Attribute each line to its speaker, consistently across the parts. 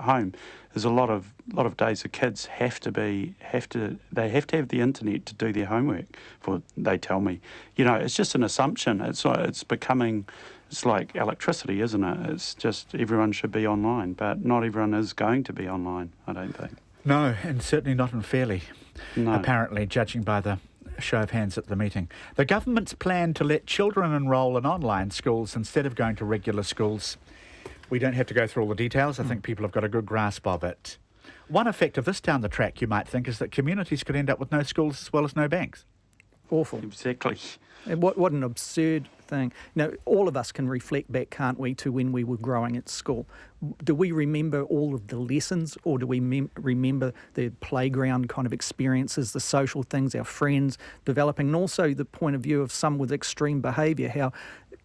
Speaker 1: home. There's a lot of days the kids have to have the internet to do their homework. They tell me, it's just an assumption. It's becoming. It's like electricity, isn't it? It's just everyone should be online, but not everyone is going to be online, I don't think.
Speaker 2: No, and certainly not unfairly,
Speaker 1: No.
Speaker 2: apparently, judging by the show of hands at the meeting. The government's plan to let children enrol in online schools instead of going to regular schools. We don't have to go through all the details. I think people have got a good grasp of it. One effect of this down the track, you might think, is that communities could end up with no schools as well as no banks.
Speaker 3: Awful.
Speaker 1: Exactly.
Speaker 3: What an absurd thing. All of us can reflect back, can't we, to when we were growing at school. Do we remember all of the lessons, or do we remember the playground kind of experiences, the social things, our friends developing, and also the point of view of some with extreme behaviour, how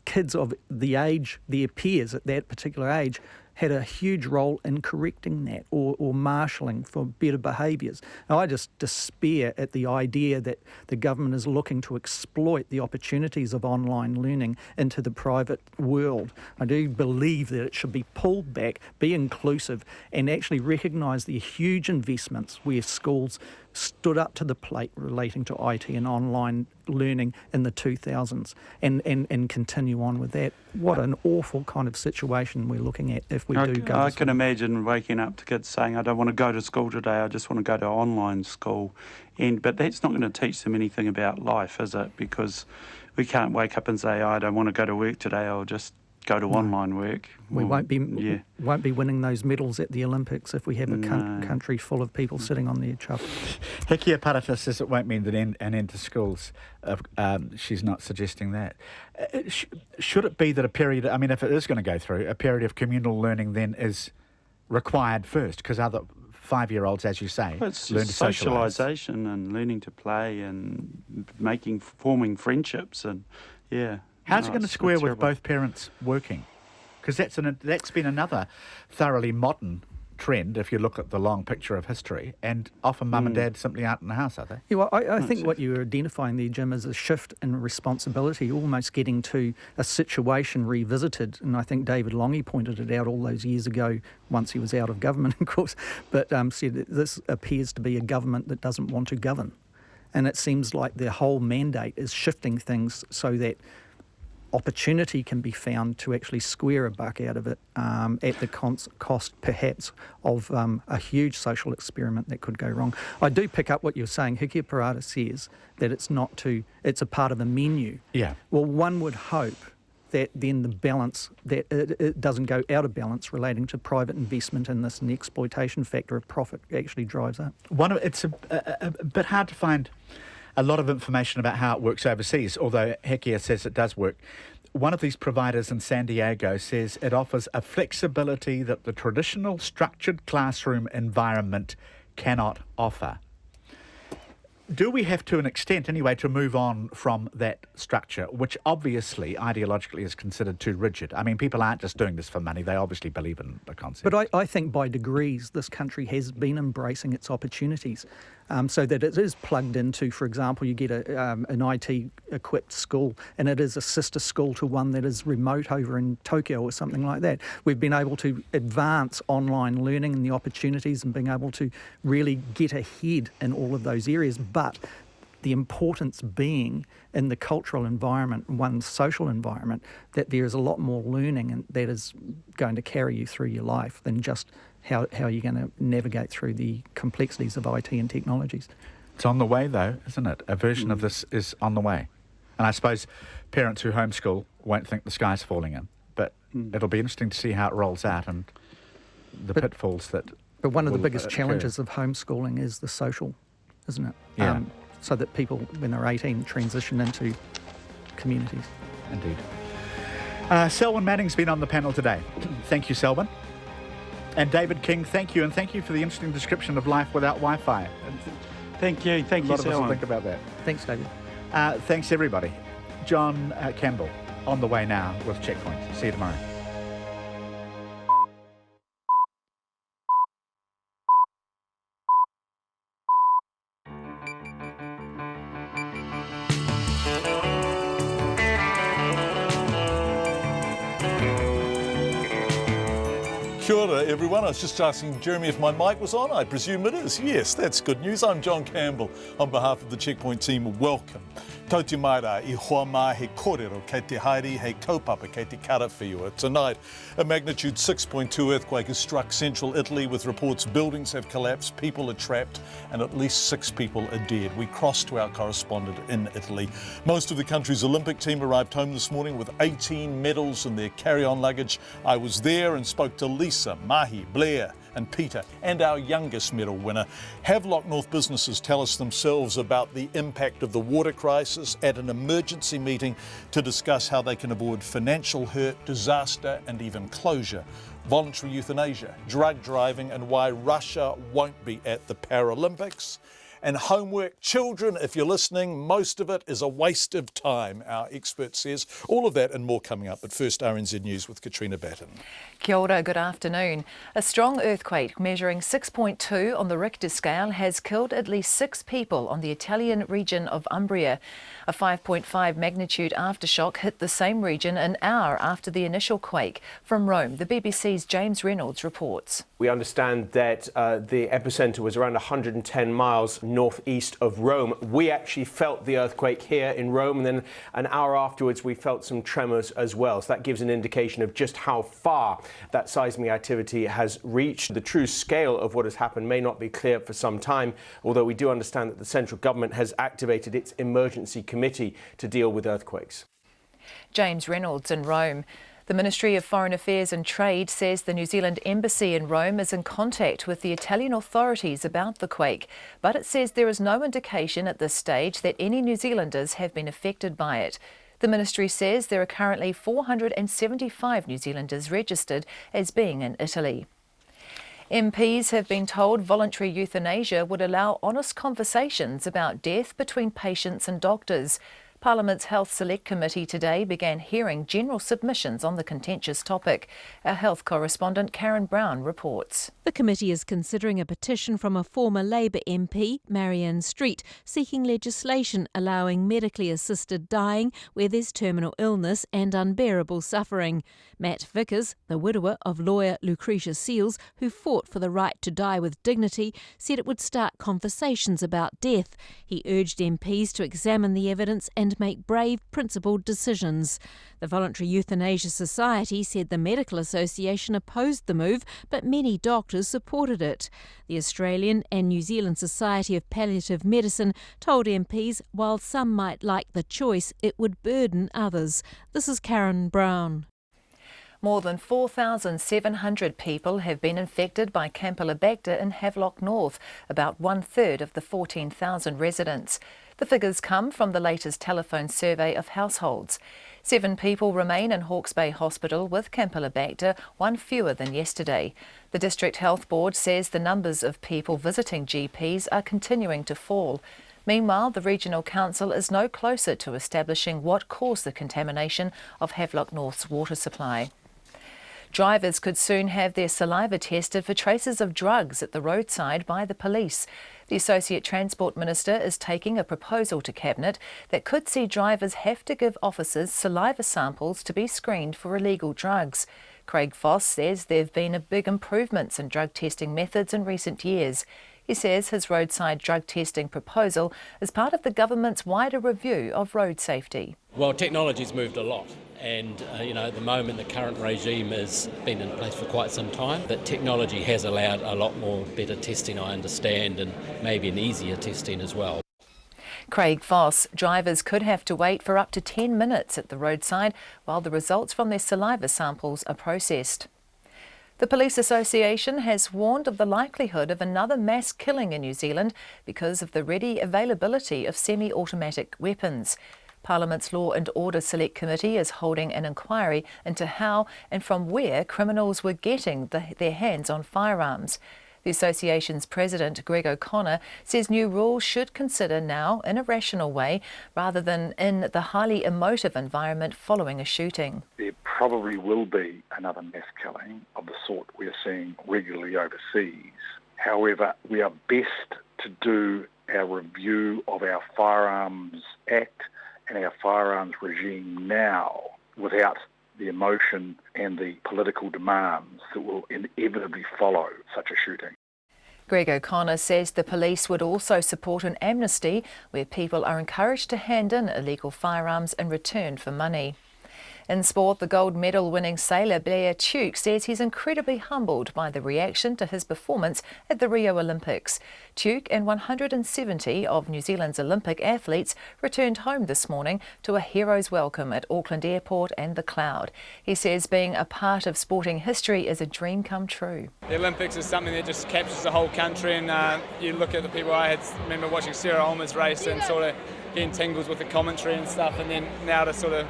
Speaker 3: kids of the age, their peers at that particular age, had a huge role in correcting that or marshalling for better behaviours. Now, I just despair at the idea that the government is looking to exploit the opportunities of online learning into the private world. I do believe that it should be pulled back, be inclusive, and actually recognise the huge investments where schools stood up to the plate relating to IT and online learning in the 2000s and continue on with that. What an awful kind of situation we're looking at if we do go.
Speaker 1: I can imagine waking up to kids saying, I don't want to go to school today, I just want to go to online school. But that's not going to teach them anything about life, is it? Because we can't wake up and say, I don't want to go to work today, I'll just go to online work.
Speaker 3: We won't be winning those medals at the Olympics if we have a country full of people sitting on their chuff.
Speaker 2: Hekia Parata says it won't mean an end to schools. She's not suggesting that. Should it be that a period, if it is going to go through, a period of communal learning then is required first? Because other 5-year-olds, as you say, learn to socialise.
Speaker 1: Socialisation and learning to play and forming friendships and,
Speaker 2: How's it going to square with both parents working? Because that's been another thoroughly modern trend, if you look at the long picture of history, and often mum and dad simply aren't in the house, are they?
Speaker 3: Yeah, well, I think what you're identifying there, Jim, is a shift in responsibility, almost getting to a situation revisited, and I think David Longy pointed it out all those years ago, once he was out of government, of course, but said that this appears to be a government that doesn't want to govern. And it seems like their whole mandate is shifting things so that opportunity can be found to actually square a buck out of it at the cost, perhaps, of a huge social experiment that could go wrong. I do pick up what you're saying. Hikia Parata says that it's a part of a menu.
Speaker 2: Yeah.
Speaker 3: Well, one would hope that then the balance, that it doesn't go out of balance relating to private investment in this, and the exploitation factor of profit actually drives up.
Speaker 2: It's a bit hard to find a lot of information about how it works overseas, although Hekia says it does work. One of these providers in San Diego says it offers a flexibility that the traditional structured classroom environment cannot offer. Do we have, to an extent anyway, to move on from that structure, which obviously ideologically is considered too rigid? People aren't just doing this for money, they obviously believe in the concept.
Speaker 3: But I think by degrees this country has been embracing its opportunities so that it is plugged into, for example, you get an IT-equipped school and it is a sister school to one that is remote over in Tokyo or something like that. We've been able to advance online learning and the opportunities and being able to really get ahead in all of those areas. But the importance being in the cultural environment, one's social environment, that there is a lot more learning and that is going to carry you through your life than just how you're going to navigate through the complexities of IT and technologies.
Speaker 2: It's on the way, though, isn't it? A version of this is on the way. And I suppose parents who homeschool won't think the sky's falling in. But it'll be interesting to see how it rolls out and the pitfalls that
Speaker 3: But one of the biggest challenges of homeschooling is the social, isn't it?
Speaker 2: Yeah.
Speaker 3: So that people, when they're 18, transition into communities.
Speaker 2: Indeed. Selwyn Manning's been on the panel today. Thank you, Selwyn. And David King, thank you. And thank you for the interesting description of life without Wi-Fi.
Speaker 1: Thank you,
Speaker 2: A lot of us will think about that.
Speaker 3: Thanks, David.
Speaker 2: Thanks, everybody. John Campbell on the way now with Checkpoint. See you tomorrow.
Speaker 4: Kia ora. ora, everyone. I was just asking Jeremy if my mic was on. I presume it is. Yes, that's good news. I'm John Campbell. On behalf of the Checkpoint team, welcome. Tau te maira I hoa mā he kōrero kei te haere he kaupapa kei te karawhiua. Tonight, a magnitude 6.2 earthquake has struck central Italy with reports buildings have collapsed, people are trapped and at least 6 people are dead. We cross to our correspondent in Italy. Most of the country's Olympic team arrived home this morning with 18 medals in their carry-on luggage. I was there and spoke to Lisa, Mahi, Blair and Peter and our youngest medal winner. Havelock North businesses tell us themselves about the impact of the water crisis at an emergency meeting to discuss how they can avoid financial hurt, disaster and even closure. Voluntary euthanasia, drug driving and why Russia won't be at the Paralympics. And homework, children, if you're listening, most of it is a waste of time, our expert says. All of that and more coming up. But first, RNZ News with Katrina Batten.
Speaker 5: Kia ora, good afternoon. A strong earthquake measuring 6.2 on the Richter scale has killed at least 6 people on the Italian region of Umbria. A 5.5 magnitude aftershock hit the same region an hour after the initial quake. From Rome, the BBC's James Reynolds reports.
Speaker 6: We understand that the epicentre was around 110 miles northeast of Rome. We actually felt the earthquake here in Rome, and then an hour afterwards we felt some tremors as well. So that gives an indication of just how far that seismic activity has reached. The true scale of what has happened may not be clear for some time, although we do understand that the central government has activated its emergency committee to deal with earthquakes.
Speaker 5: James Reynolds in Rome. The Ministry of Foreign Affairs and Trade says the New Zealand Embassy in Rome is in contact with the Italian authorities about the quake, but it says there is no indication at this stage that any New Zealanders have been affected by it. The ministry says there are currently 475 New Zealanders registered as being in Italy. MPs have been told voluntary euthanasia would allow honest conversations about death between patients and doctors. Parliament's Health Select Committee today began hearing general submissions on the contentious topic. Our health correspondent Karen Brown reports.
Speaker 7: The committee is considering a petition from a former Labour MP, Marianne Street, seeking legislation allowing medically assisted dying where there's terminal illness and unbearable suffering. Matt Vickers, the widower of lawyer Lucretia Seals, who fought for the right to die with dignity, said it would start conversations about death. He urged MPs to examine the evidence and make brave, principled decisions. The Voluntary Euthanasia Society said the Medical Association opposed the move, but many doctors supported it. The Australian and New Zealand Society of Palliative Medicine told MPs while some might like the choice, it would burden others. This is Karen Brown.
Speaker 5: More than 4,700 people have been infected by Campylobacter in Havelock North, about 1/3 of the 14,000 residents. The figures come from the latest telephone survey of households. 7 people remain in Hawke's Bay Hospital with Campylobacter, 1 fewer than yesterday. The District Health Board says the numbers of people visiting GPs are continuing to fall. Meanwhile, the Regional Council is no closer to establishing what caused the contamination of Havelock North's water supply. Drivers could soon have their saliva tested for traces of drugs at the roadside by the police. The Associate Transport Minister is taking a proposal to Cabinet that could see drivers have to give officers saliva samples to be screened for illegal drugs. Craig Foss says there have been big improvements in drug testing methods in recent years. He says his roadside drug testing proposal is part of the government's wider review of road safety.
Speaker 8: Well, technology's moved a lot, and at the moment the current regime has been in place for quite some time. That technology has allowed a lot more better testing, I understand, and maybe an easier testing as well.
Speaker 5: Craig Foss, drivers could have to wait for up to 10 minutes at the roadside while the results from their saliva samples are processed. The Police Association has warned of the likelihood of another mass killing in New Zealand because of the ready availability of semi-automatic weapons. Parliament's Law and Order Select Committee is holding an inquiry into how and from where criminals were getting their hands on firearms. The association's president, Greg O'Connor, says new rules should consider now in a rational way rather than in the highly emotive environment following a shooting.
Speaker 9: There probably will be another mass killing of the sort we're seeing regularly overseas. However, we are best to do our review of our Firearms Act and our firearms regime now without the emotion and the political demands that will inevitably follow such a shooting.
Speaker 5: Greg O'Connor says the police would also support an amnesty where people are encouraged to hand in illegal firearms in return for money. In sport, the gold medal winning sailor Blair Tuke says he's incredibly humbled by the reaction to his performance at the Rio Olympics. Tuke and 170 of New Zealand's Olympic athletes returned home this morning to a hero's welcome at Auckland Airport and the Cloud. He says being a part of sporting history is a dream come true.
Speaker 10: The Olympics is something that just captures the whole country, and you look at the people I remember watching Sarah Ulmer's race and sort of getting tingles with the commentary and stuff, and then now to sort of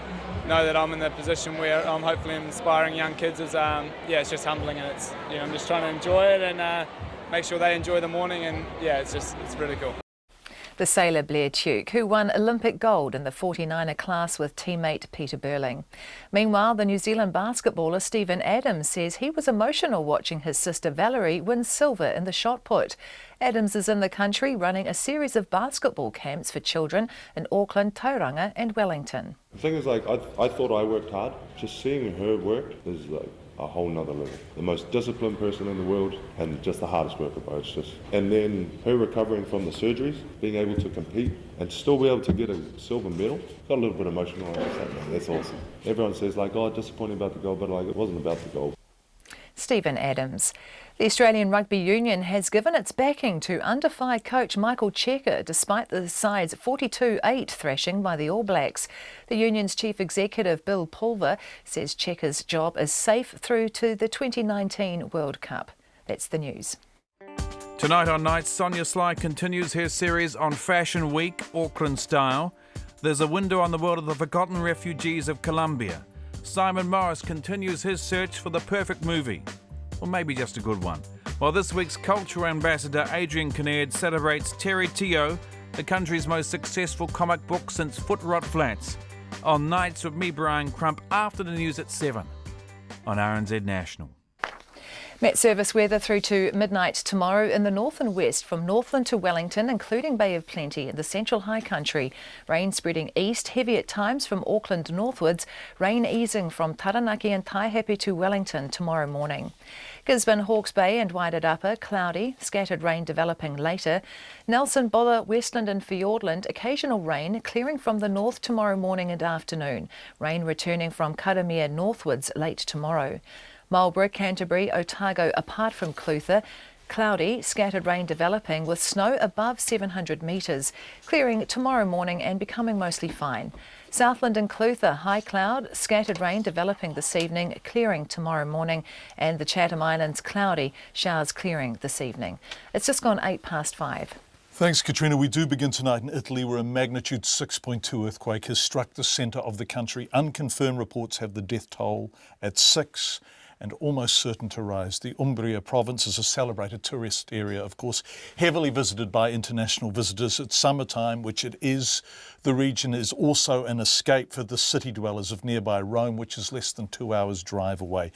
Speaker 10: know that I'm in the position where I'm hopefully inspiring young kids is it's just humbling, and it's I'm just trying to enjoy it and make sure they enjoy the morning, and it's really cool.
Speaker 5: The sailor Blair Tuke, who won Olympic gold in the 49er class with teammate Peter Burling. Meanwhile, the New Zealand basketballer Stephen Adams says he was emotional watching his sister Valerie win silver in the shot put. Adams is in the country running a series of basketball camps for children in Auckland, Tauranga and Wellington.
Speaker 11: The thing is, I thought I worked hard. Just seeing her work is like a whole nother level. The most disciplined person in the world and just the hardest worker, bro. And then her recovering from the surgeries, being able to compete and still be able to get a silver medal. Got a little bit emotional on that, man. That's awesome. Everyone says disappointing about the gold, but it wasn't about the gold.
Speaker 5: Stephen Adams. The Australian Rugby Union has given its backing to under-fire coach Michael Cheika despite the side's 42-8 thrashing by the All Blacks. The union's chief executive Bill Pulver says Cheika's job is safe through to the 2019 World Cup. That's the news.
Speaker 12: Tonight on Night, Sonia Sly continues her series on Fashion Week, Auckland style. There's a window on the world of the forgotten refugees of Colombia. Simon Morris continues his search for the perfect movie. Or maybe just a good one. While this week's cultural ambassador Adrian Kinnaird celebrates Terry Teo, the country's most successful comic book since Foot Rot Flats. On Nights with me, Brian Crump, after the news at 7 on RNZ National.
Speaker 5: Met service weather through to midnight tomorrow in the north and west from Northland to Wellington, including Bay of Plenty in the central high country. Rain spreading east, heavy at times from Auckland northwards. Rain easing from Taranaki and Taihape to Wellington tomorrow morning. Gisborne, Hawke's Bay and Wairarapa, cloudy, scattered rain developing later. Nelson, Buller, Westland and Fiordland, occasional rain clearing from the north tomorrow morning and afternoon. Rain returning from Karamea northwards late tomorrow. Marlborough, Canterbury, Otago apart from Clutha. Cloudy, scattered rain developing with snow above 700 metres. Clearing tomorrow morning and becoming mostly fine. Southland and Clutha, high cloud, scattered rain developing this evening, clearing tomorrow morning. And the Chatham Islands, cloudy, showers clearing this evening. It's just gone 5:08.
Speaker 4: Thanks, Katrina. We do begin tonight in Italy, where a magnitude 6.2 earthquake has struck the centre of the country. Unconfirmed reports have the death toll at 6. And almost certain to rise. The Umbria province is a celebrated tourist area, of course, heavily visited by international visitors at summertime, which it is. The region is also an escape for the city dwellers of nearby Rome, which is less than 2 hours' drive away.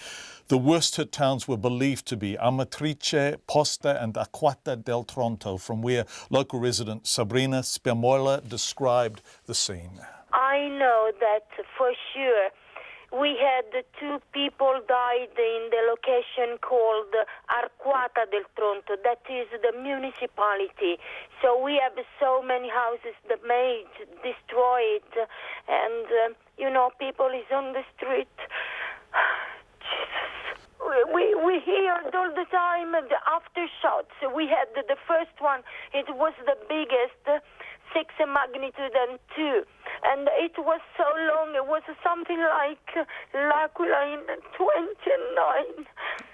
Speaker 4: The worst hit towns were believed to be Amatrice, Posta and Acquata del Tronto, from where local resident Sabrina Spiamola described the scene.
Speaker 13: I know that for sure. We had 2 people died in the location called Arquata del Tronto. That is the municipality. So we have so many houses damaged, destroyed, and people is on the street. Jesus. We heard all the time the aftershocks. We had the first one. It was the biggest. 6 magnitude and 2, and it was so long. It was something like L'Aquila in 29.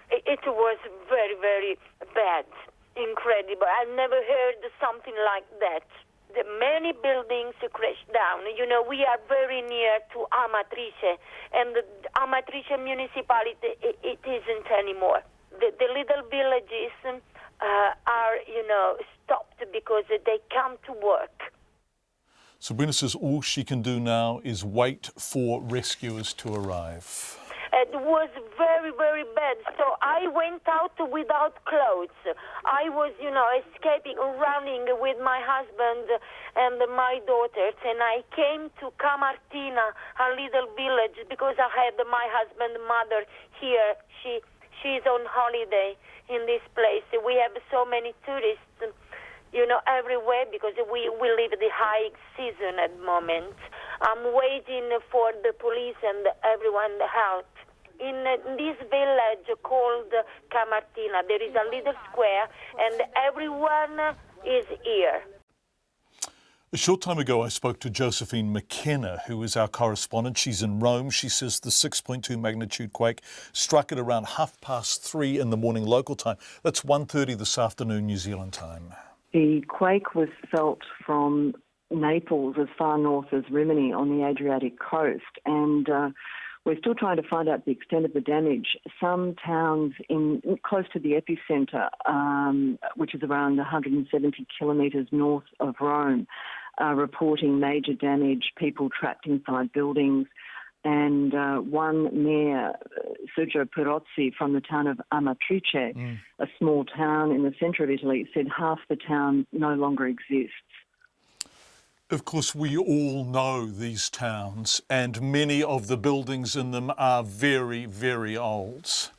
Speaker 13: It was very, very bad, incredible. I never heard something like that. The many buildings crashed down. We are very near to Amatrice, and the Amatrice municipality, it isn't anymore. The little villages are, stopped because they come to work.
Speaker 4: Sabrina says all she can do now is wait for rescuers to arrive.
Speaker 13: It was very, very bad. So I went out without clothes. I was, escaping, running with my husband and my daughters, and I came to Camartina, a little village, because I had my husband's mother here. She's on holiday in this place. We have so many tourists, everywhere, because we live the high season at the moment. I'm waiting for the police and everyone help. In this village called Camartina, there is a little square, and everyone is here.
Speaker 4: A short time ago, I spoke to Josephine McKenna, who is our correspondent. She's in Rome. She says the 6.2 magnitude quake struck at around 3:30 in the morning local time. That's 1:30 this afternoon New Zealand time.
Speaker 14: The quake was felt from Naples as far north as Rimini on the Adriatic coast, and we're still trying to find out the extent of the damage. Some towns close to the epicentre, which is around 170 kilometres north of Rome, are reporting major damage, people trapped inside buildings. And one mayor, Sergio Perozzi, from the town of Amatrice, a small town in the centre of Italy, said half the town no longer exists.
Speaker 4: Of course, we all know these towns, and many of the buildings in them are very, very old.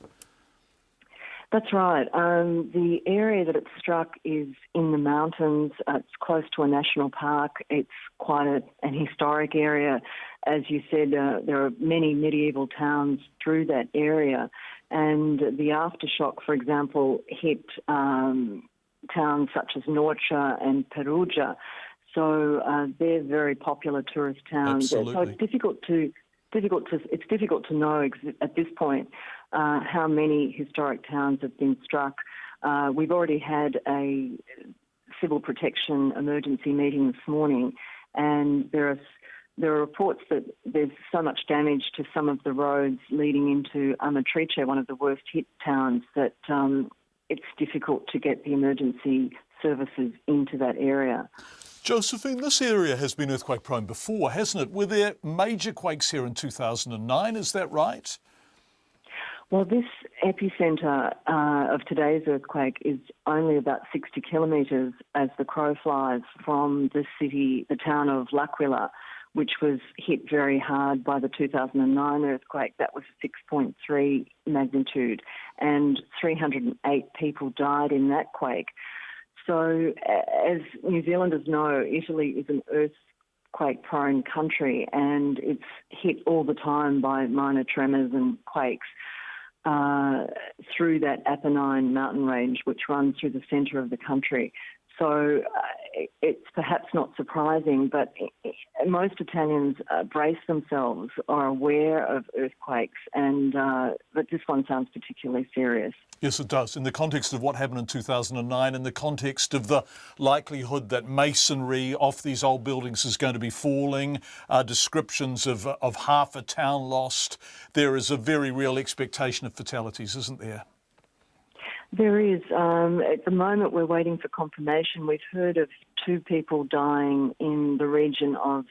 Speaker 14: That's right. The area that it struck is in the mountains. It's close to a national park. It's quite an historic area. As you said, there are many medieval towns through that area. And the aftershock, for example, hit towns such as Norcia and Perugia. So they're very popular tourist towns.
Speaker 4: Absolutely.
Speaker 14: So it's difficult to know at this point how many historic towns have been struck. We've already had a civil protection emergency meeting this morning, and there are reports that there's so much damage to some of the roads leading into Amatrice, one of the worst hit towns, that it's difficult to get the emergency services into that area.
Speaker 4: Josephine, this area has been earthquake prone before, hasn't it? Were there major quakes here in 2009, is that right?
Speaker 14: Well, this epicentre of today's earthquake is only about 60 kilometres as the crow flies from the city, the town of L'Aquila, which was hit very hard by the 2009 earthquake. That was 6.3 magnitude, and 308 people died in that quake. So, as New Zealanders know, Italy is an earthquake-prone country, and it's hit all the time by minor tremors and quakes through that Apennine mountain range, which runs through the centre of the country. So it's perhaps not surprising, but most Italians brace themselves, are aware of earthquakes, and but this one sounds particularly serious.
Speaker 4: Yes, it does. In the context of what happened in 2009, in the context of the likelihood that masonry off these old buildings is going to be falling, descriptions of half a town lost, there is a very real expectation of fatalities, isn't there?
Speaker 14: There is. At the moment, we're waiting for confirmation. We've heard of 2 people dying in the region of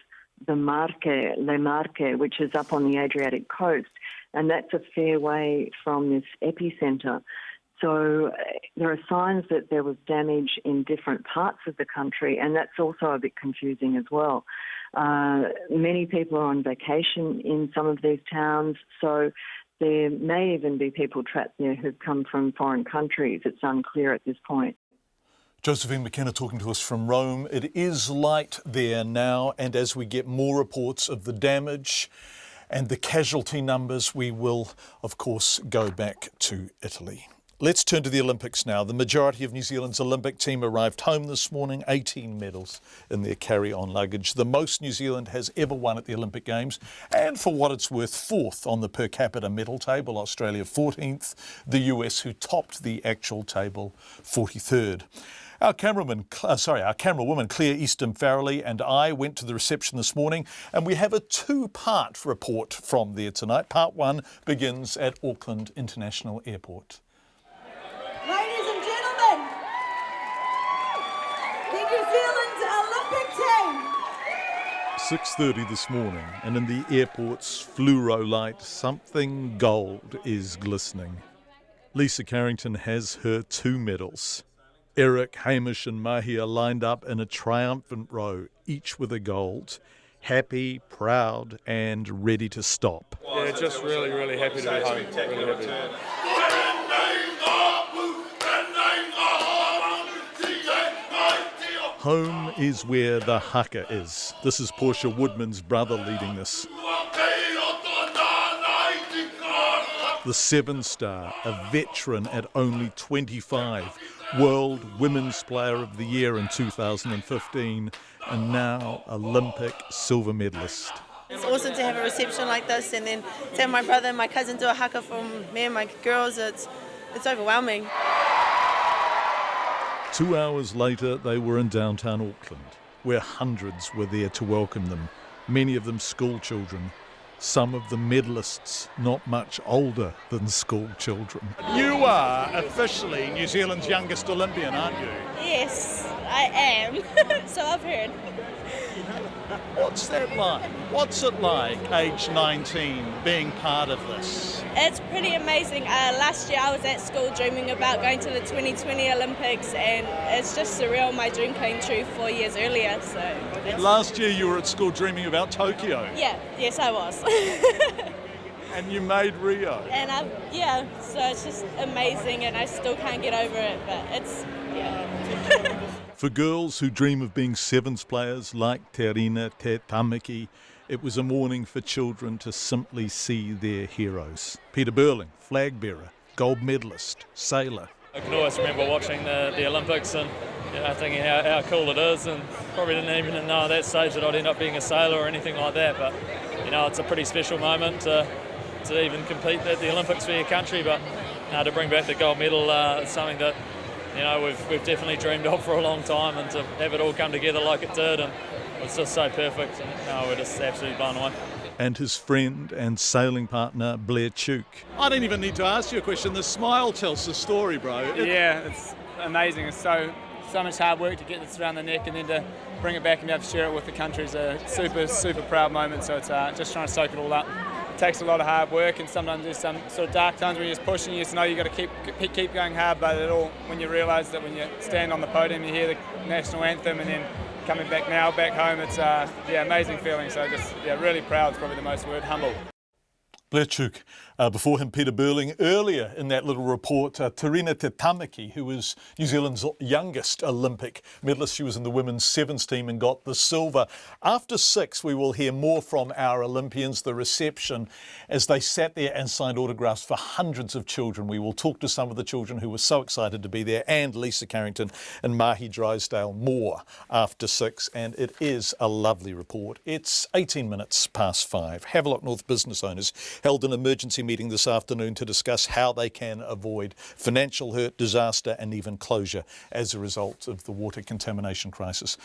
Speaker 14: the Le Marche, which is up on the Adriatic coast, and that's a fair way from this epicentre. So there are signs that there was damage in different parts of the country, and that's also a bit confusing as well. Many people are on vacation in some of these towns, so there may even be people trapped there who've come from foreign countries. It's unclear at this point.
Speaker 4: Josephine McKenna talking to us from Rome. It is light there now, and as we get more reports of the damage and the casualty numbers, we will, of course, go back to Italy. Let's turn to the Olympics now. The majority of New Zealand's Olympic team arrived home this morning, 18 medals in their carry-on luggage, the most New Zealand has ever won at the Olympic Games, and for what it's worth, 4th on the per capita medal table, Australia 14th, the US, who topped the actual table, 43rd. Our camerawoman Claire Easton Farrelly and I went to the reception this morning, and we have a 2-part report from there tonight. Part 1 begins at Auckland International Airport.
Speaker 15: Ladies and gentlemen, the New Zealand Olympic team.
Speaker 4: 6:30 this morning, and in the airport's fluoro light, something gold is glistening. Lisa Carrington has her 2 medals. Eric, Hamish and Mahi are lined up in a triumphant row, each with a gold. Happy, proud and ready to stop.
Speaker 10: Yeah, just really, really happy to be home. Really happy.
Speaker 4: Home is where the haka is. This is Portia Woodman's brother leading this. The 7-star, a veteran at only 25, World Women's Player of the Year in 2015, and now Olympic silver medalist.
Speaker 16: It's awesome to have a reception like this, and then to have my brother and my cousin do a haka for me and my girls. It's overwhelming.
Speaker 4: 2 hours later, they were in downtown Auckland, where hundreds were there to welcome them, many of them school children. Some of the medalists not much older than school children.
Speaker 17: You are officially New Zealand's youngest Olympian, aren't you?
Speaker 16: Yes, I am. So I've heard.
Speaker 17: What's that like? What's it like, age 19, being part of this?
Speaker 16: It's pretty amazing. Last year I was at school dreaming about going to the 2020 Olympics, and it's just surreal. My dream came true 4 years earlier.
Speaker 17: Last year you were at school dreaming about Tokyo.
Speaker 16: Yes I was.
Speaker 4: And you made Rio.
Speaker 16: And so it's just amazing, and I still can't get over it, but it's,
Speaker 4: For girls who dream of being sevens players like Terina Te Tamaki, it was a morning for children to simply see their heroes. Peter Burling, flag bearer, gold medalist, sailor.
Speaker 18: I can always remember watching the Olympics and thinking how cool it is, and probably didn't even know at that stage that I'd end up being a sailor or anything like that, but it's a pretty special moment to even compete at the Olympics for your country, but to bring back the gold medal is something that we've definitely dreamed of for a long time, and to have it all come together like it did, and it's just so perfect, and we're just absolutely blown away.
Speaker 4: And his friend and sailing partner Blair Tuke.
Speaker 17: I don't even need to ask you a question. The smile tells the story, bro.
Speaker 10: It's amazing. It's so much hard work to get this around the neck, and then to bring it back and be able to share it with the country is a super, super proud moment. So it's just trying to soak it all up. It takes a lot of hard work, and sometimes there's some sort of dark times when you're just pushing. You just know you've got to keep going hard, but when you realise that when you stand on the podium, you hear the national anthem, and then coming back home, it's amazing feeling. So just really proud is probably the most word. Humble.
Speaker 4: Blair Tuke. Before him, Peter Burling. Earlier in that little report, Terina Te Tamaki, who was New Zealand's youngest Olympic medalist. She was in the women's sevens team and got the silver. After 6, we will hear more from our Olympians, the reception, as they sat there and signed autographs for hundreds of children. We will talk to some of the children who were so excited to be there, and Lisa Carrington and Mahi Drysdale more after 6. And it is a lovely report. It's 18 minutes past 5. Havelock North business owners held an emergency meeting this afternoon to discuss how they can avoid financial hurt, disaster and even closure as a result of the water contamination crisis.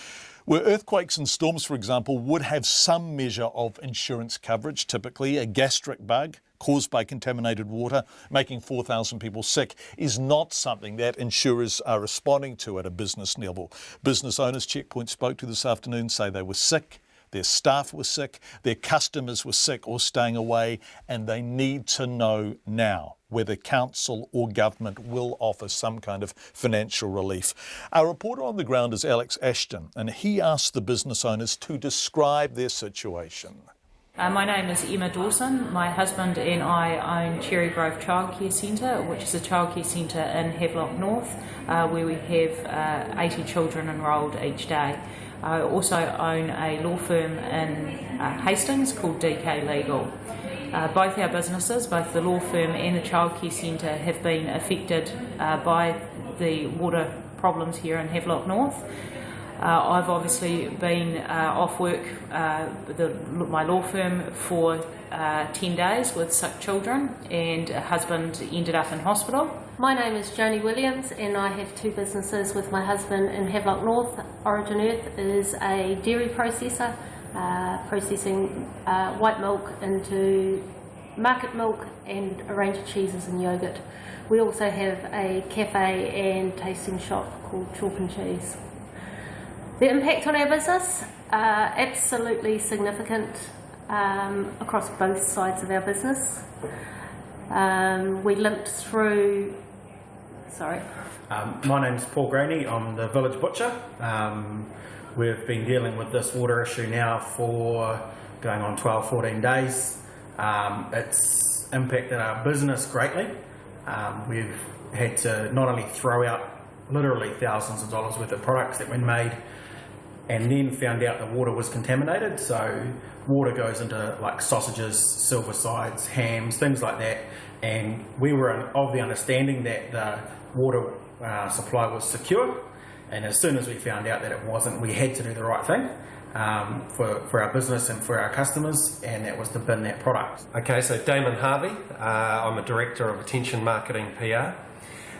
Speaker 4: Where earthquakes and storms, for example, would have some measure of insurance coverage, typically a gastric bug caused by contaminated water, making 4,000 people sick, is not something that insurers are responding to at a business level. Business owners Checkpoint spoke to this afternoon say they were sick, their staff were sick, their customers were sick or staying away, and they need to know now whether council or government will offer some kind of financial relief. Our reporter on the ground is Alex Ashton, and he asked the business owners to describe their situation.
Speaker 19: My name is Emma Dawson. My husband and I own Cherry Grove Childcare Centre, which is a childcare centre in Havelock North, where we have 80 children enrolled each day. I also own a law firm in Hastings called DK Legal. Both our businesses, both the law firm and the childcare centre, have been affected by the water problems here in Havelock North. I've obviously been off work, my law firm, for 10 days with sick children, and a husband ended up in hospital.
Speaker 20: My name is Joni Williams, and I have 2 businesses with my husband in Havelock North. Origin Earth is a dairy processor, processing white milk into market milk and a range of cheeses and yoghurt. We also have a cafe and tasting shop called Chalk and Cheese. The impact on our business, absolutely significant across both sides of our business. We limped through,
Speaker 21: my name's Paul Graney, I'm the village butcher. We've been dealing with this water issue now for going on 12-14 days. It's impacted our business greatly. We've had to not only throw out literally thousands of dollars worth of products that we made, and then found out the water was contaminated. So water goes into like sausages, silver sides, hams, things like that. And we were of the understanding that the water supply was secure. And as soon as we found out that it wasn't, we had to do the right thing for our business and for our customers, and that was to bin that product.
Speaker 22: Okay, so Damon Harvey, I'm a Director of Attention Marketing PR.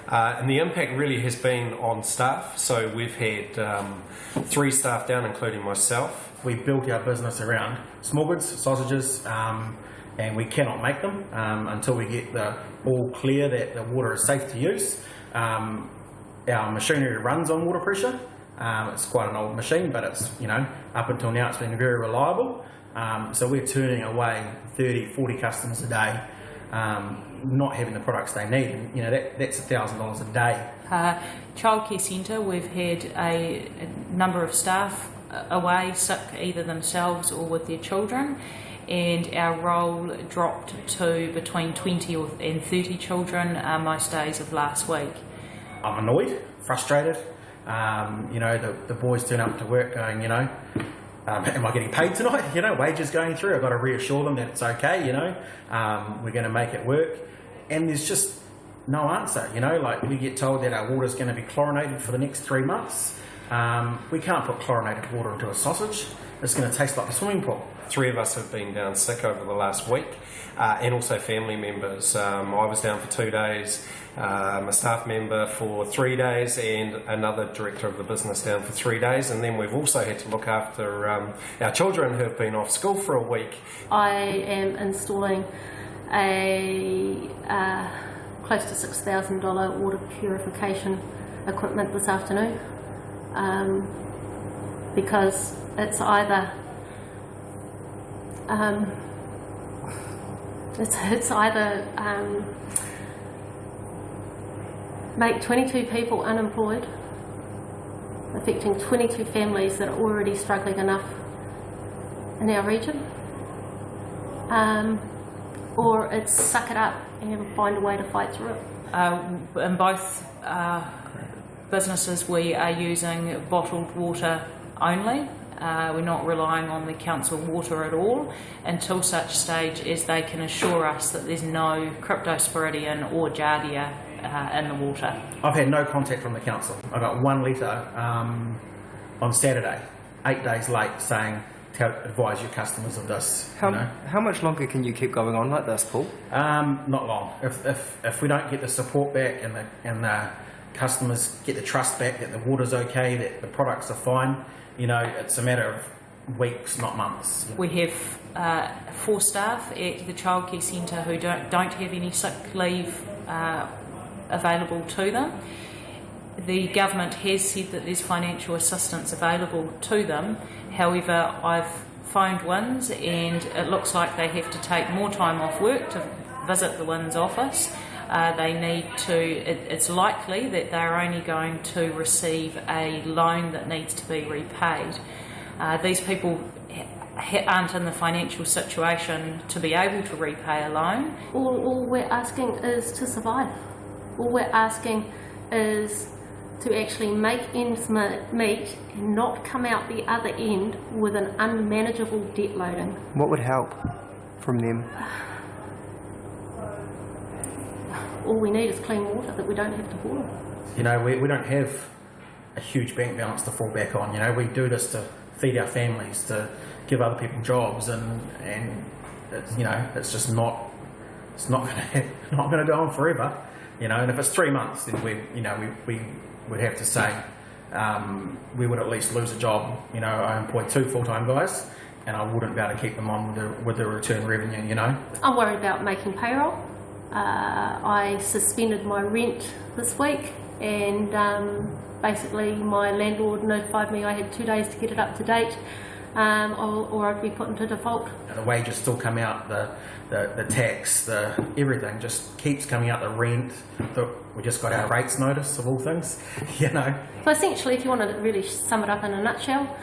Speaker 22: And the impact really has been on staff. So we've had 3 staff down, including myself.
Speaker 21: We built our business around small goods, sausages, and we cannot make them until we get the all clear that the water is safe to use. Our machinery runs on water pressure. It's quite an old machine, but it's, up until now it's been very reliable. So we're turning away 30, 40 customers a day, not having the products they need. And, that's $1,000 a day.
Speaker 19: Childcare centre, we've had a number of staff away, sick either themselves or with their children, and our roll dropped to between 20 and 30 children most days of last week.
Speaker 21: I'm annoyed, frustrated. The boys turn up to work going, am I getting paid tonight? Wages going through. I've got to reassure them that it's okay, we're going to make it work. And there's just no answer, we get told that our water's going to be chlorinated for the next 3 months. We can't put chlorinated water into a sausage. It's going to taste like a swimming pool.
Speaker 22: 3 of us have been down sick over the last week, and also family members. I was down for 2 days, a staff member for 3 days, and another director of the business down for 3 days. And then we've also had to look after our children who have been off school for a week.
Speaker 20: I am installing a close to $6,000 water purification equipment this afternoon, because it's either make 22 people unemployed, affecting 22 families that are already struggling enough in our region, or it's suck it up and find a way to fight through it.
Speaker 19: In both businesses we are using bottled water only. We're not relying on the council water at all until such stage as they can assure us that there's no cryptosporidium or giardia in the water.
Speaker 21: I've had no contact from the council. I got 1 letter on Saturday, 8 days late, saying to advise your customers of this.
Speaker 23: How much longer can you keep going on like this, Paul?
Speaker 21: Not long. If we don't get the support back and the customers get the trust back that the water's okay, that the products are fine, it's a matter of weeks, not months.
Speaker 19: We have 4 staff at the childcare centre who don't have any sick leave available to them. The government has said that there's financial assistance available to them. However, I've phoned WINS and it looks like they have to take more time off work to visit the WINS office. They need to, it's likely that they're only going to receive a loan that needs to be repaid. These people aren't in the financial situation to be able to repay a loan.
Speaker 20: All we're asking is to survive. All we're asking is to actually make ends meet and not come out the other end with an unmanageable debt loading.
Speaker 23: What would help from them?
Speaker 20: All we need is clean water that we don't have to boil.
Speaker 21: We don't have a huge bank balance to fall back on. We do this to feed our families, to give other people jobs, and it's just not going to go on forever. And if it's 3 months, then we would have to say we would at least lose a job. I employ 2 full-time guys, and I wouldn't be able to keep them on with the return revenue.
Speaker 20: I'm worried about making payroll. I suspended my rent this week and basically my landlord notified me I had 2 days to get it up to date, or I'd be put into default.
Speaker 21: The wages still come out, the tax, everything just keeps coming out, the rent. We just got our rates notice of all things, you know.
Speaker 20: So essentially, if you want to really sum it up in a nutshell,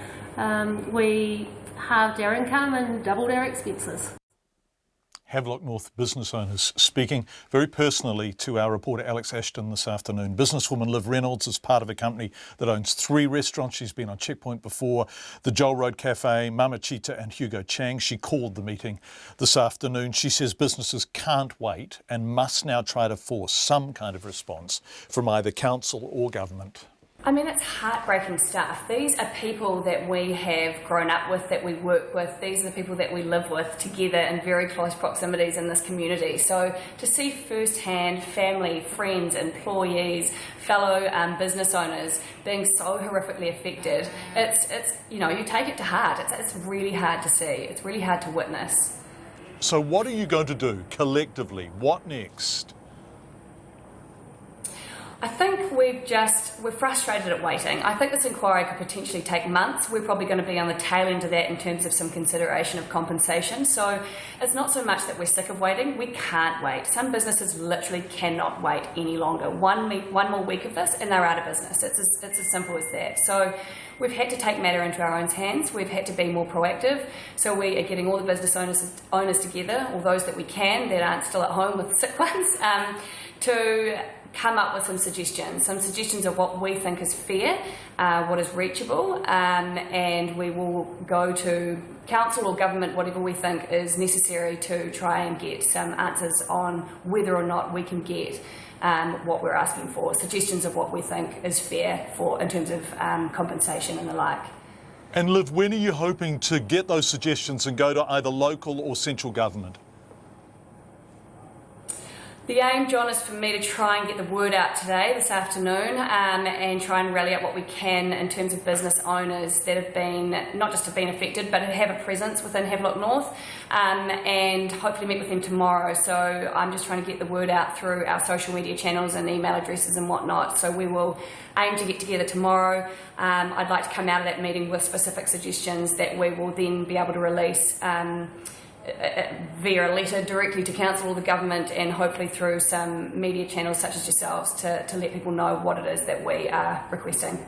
Speaker 20: we halved our income and doubled our expenses.
Speaker 4: Havelock North business owners speaking very personally to our reporter Alex Ashton this afternoon. Businesswoman Liv Reynolds is part of a company that owns 3 restaurants. She's been on Checkpoint before, the Joel Road Cafe, Mama Chita and Hugo Chang. She called the meeting this afternoon. She says businesses can't wait and must now try to force some kind of response from either council or government.
Speaker 1: I mean, it's heartbreaking stuff. These are people that we have grown up with, that we work with. These are the people that we live with together in very close proximities in this community. So to see firsthand family, friends, employees, fellow business owners being so horrifically affected, it's you know, you take it to heart. It's really hard to see. It's really hard to witness.
Speaker 4: So what are you going to do collectively? What next?
Speaker 1: I think we're frustrated at waiting. I think this inquiry could potentially take months. We're probably going to be on the tail end of that in terms of some consideration of compensation. So it's not so much that we're sick of waiting. We can't wait. Some businesses literally cannot wait any longer. One more week of this and they're out of business. It's as simple as that. So we've had to take matter into our own hands. We've had to be more proactive. So we are getting all the business owners together, or those that we can that aren't still at home with sick ones, to come up with some suggestions of what we think is fair, what is reachable, and we will go to council or government, whatever we think is necessary, to try and get some answers on whether or not we can get what we're asking for, suggestions of what we think is fair for in terms of compensation and the like.
Speaker 4: And Liv, when are you hoping to get those suggestions and go to either local or central government?
Speaker 1: The aim, John, is for me to try and get the word out today, this afternoon, and try and rally up what we can in terms of business owners that have been, not just have been affected, but have a presence within Havelock North, and hopefully meet with them tomorrow. So I'm just trying to get the word out through our social media channels and email addresses and whatnot. So we will aim to get together tomorrow. I'd like to come out of that meeting with specific suggestions that we will then be able to release via a letter directly to council or the government, and hopefully through some media channels such as yourselves to let people know what it is that we are requesting.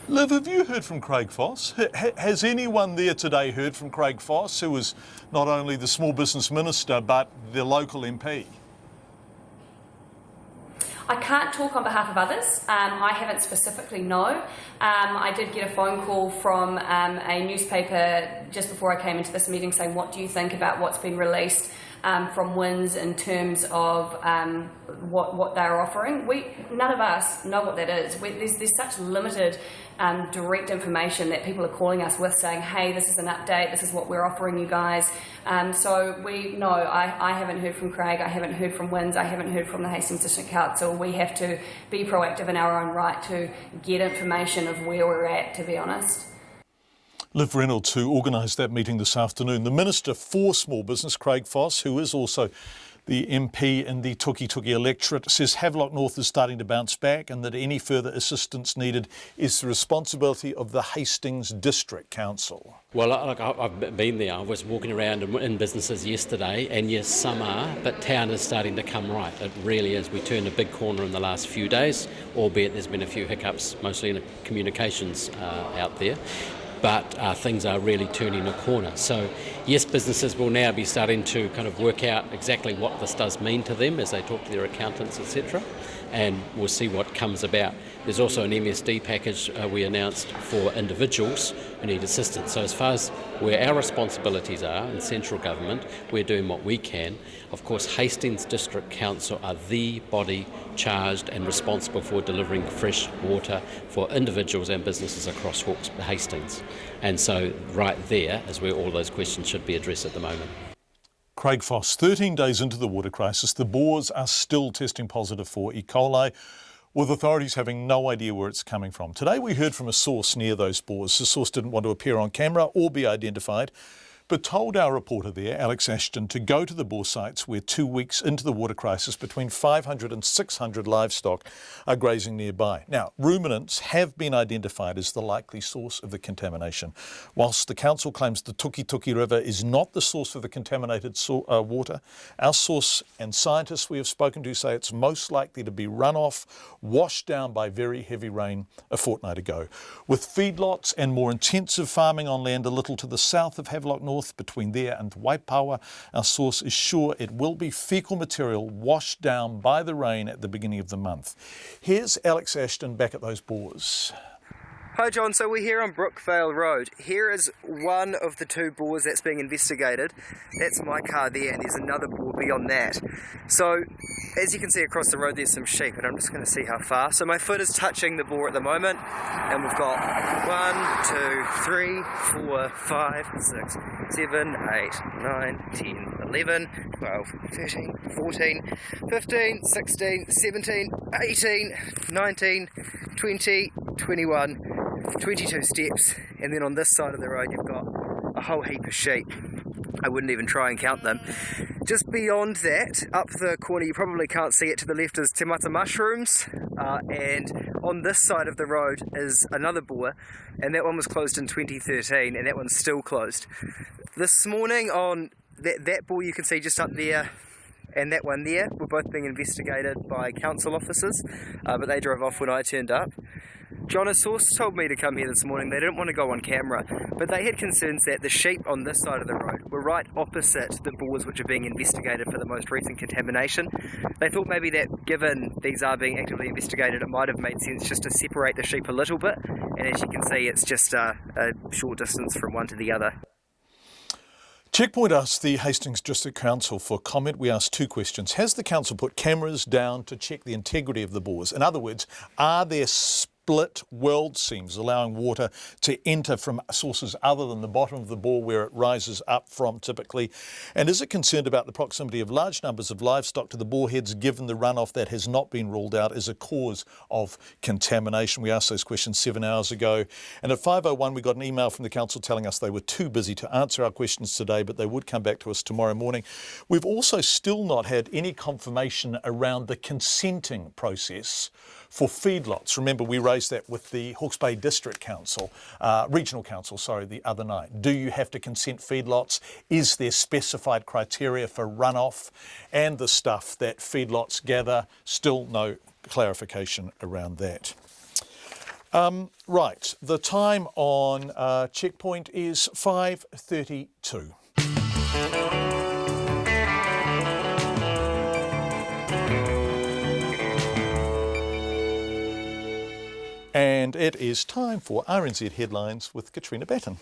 Speaker 4: Liv, have you heard from Craig Foss? Has anyone there today heard from Craig Foss, who is not only the small business minister but the local MP?
Speaker 1: I can't talk on behalf of others. I haven't specifically, no. I did get a phone call from a newspaper just before I came into this meeting saying, what do you think about what's been released from WINZ in terms of what they're offering? None of us know what that is. There's such limited direct information that people are calling us with saying, hey, this is an update, this is what we're offering you guys. So I haven't heard from Craig, I haven't heard from WINZ, I haven't heard from the Hastings District Council. We have to be proactive in our own right to get information of where we're at, to be honest.
Speaker 4: Liv Reynolds, who organised that meeting this afternoon. The Minister for Small Business, Craig Foss, who is also the MP in the Tukituki electorate, says Havelock North is starting to bounce back and that any further assistance needed is the responsibility of the Hastings District Council.
Speaker 8: Well, look, I've been there. I was walking around in businesses yesterday, and yes, some are, but town is starting to come right. It really is. We turned a big corner in the last few days, albeit there's been a few hiccups, mostly in the communications out there. But things are really turning a corner. So yes, businesses will now be starting to kind of work out exactly what this does mean to them as they talk to their accountants, etc. And we'll see what comes about. There's also an MSD package we announced for individuals who need assistance. So as far as where our responsibilities are in central government, we're doing what we can. Of course, Hastings District Council are the body charged and responsible for delivering fresh water for individuals and businesses across Hastings. And so right there is where all those questions should be addressed at the moment.
Speaker 4: Craig Foss, 13 days into the water crisis, the bores are still testing positive for E. coli, with authorities having no idea where it's coming from. Today we heard from a source near those bores. The source didn't want to appear on camera or be identified, but told our reporter there, Alex Ashton, to go to the bore sites where 2 weeks into the water crisis, between 500 and 600 livestock are grazing nearby. Now, ruminants have been identified as the likely source of the contamination. Whilst the council claims the Tukituki River is not the source of the contaminated water, our source and scientists we have spoken to say it's most likely to be runoff washed down by very heavy rain a fortnight ago. With feedlots and more intensive farming on land a little to the south of Havelock North, between there and Waipawa, our source is sure it will be fecal material washed down by the rain at the beginning of the month. Here's Alex Ashton back at those bores.
Speaker 23: Hi John, so we're here on Brookvale Road. Here is one of the two bores that's being investigated. That's my car there, and there's another bore beyond that. So, as you can see across the road there's some sheep, and I'm just going to see how far. So my foot is touching the bore at the moment, and we've got 1, 2, 3, 4, 5, 6, 7, 8, 9, 10, 11, 12, 13, 14, 15, 16, 17, 18, 19, 20, 21, 22 steps, and then on this side of the road you've got a whole heap of sheep. I wouldn't even try and count them. Just beyond that, up the corner, you probably can't see it to the left, is Temata mushrooms, and on this side of the road is another bore, and that one was closed in 2013, and that one's still closed. This morning on that bore you can see just up there, and that one there, were both being investigated by council officers, but they drove off when I turned up. John, a source told me to come here this morning. They didn't want to go on camera, but they had concerns that the sheep on this side of the road were right opposite the bores which are being investigated for the most recent contamination. They thought maybe that given these are being actively investigated, it might have made sense just to separate the sheep a little bit, and as you can see it's just a short distance from one to the other.
Speaker 4: Checkpoint asked the Hastings District Council for comment. We asked two questions. Has the council put cameras down to check the integrity of the bores? In other words, are there split weld seams allowing water to enter from sources other than the bottom of the bore where it rises up from typically? And is it concerned about the proximity of large numbers of livestock to the bore heads given the runoff that has not been ruled out as a cause of contamination? We asked those questions 7 hours ago. And at 5:01 we got an email from the council telling us they were too busy to answer our questions today, but they would come back to us tomorrow morning. We've also still not had any confirmation around the consenting process for feedlots. Remember, we raised that with the Hawke's Bay District Council, Regional Council, the other night. Do you have to consent feedlots? Is there specified criteria for runoff and the stuff that feedlots gather? Still no clarification around that. Right, the time on Checkpoint is 5:32. And it is time for RNZ Headlines with Katrina Batten.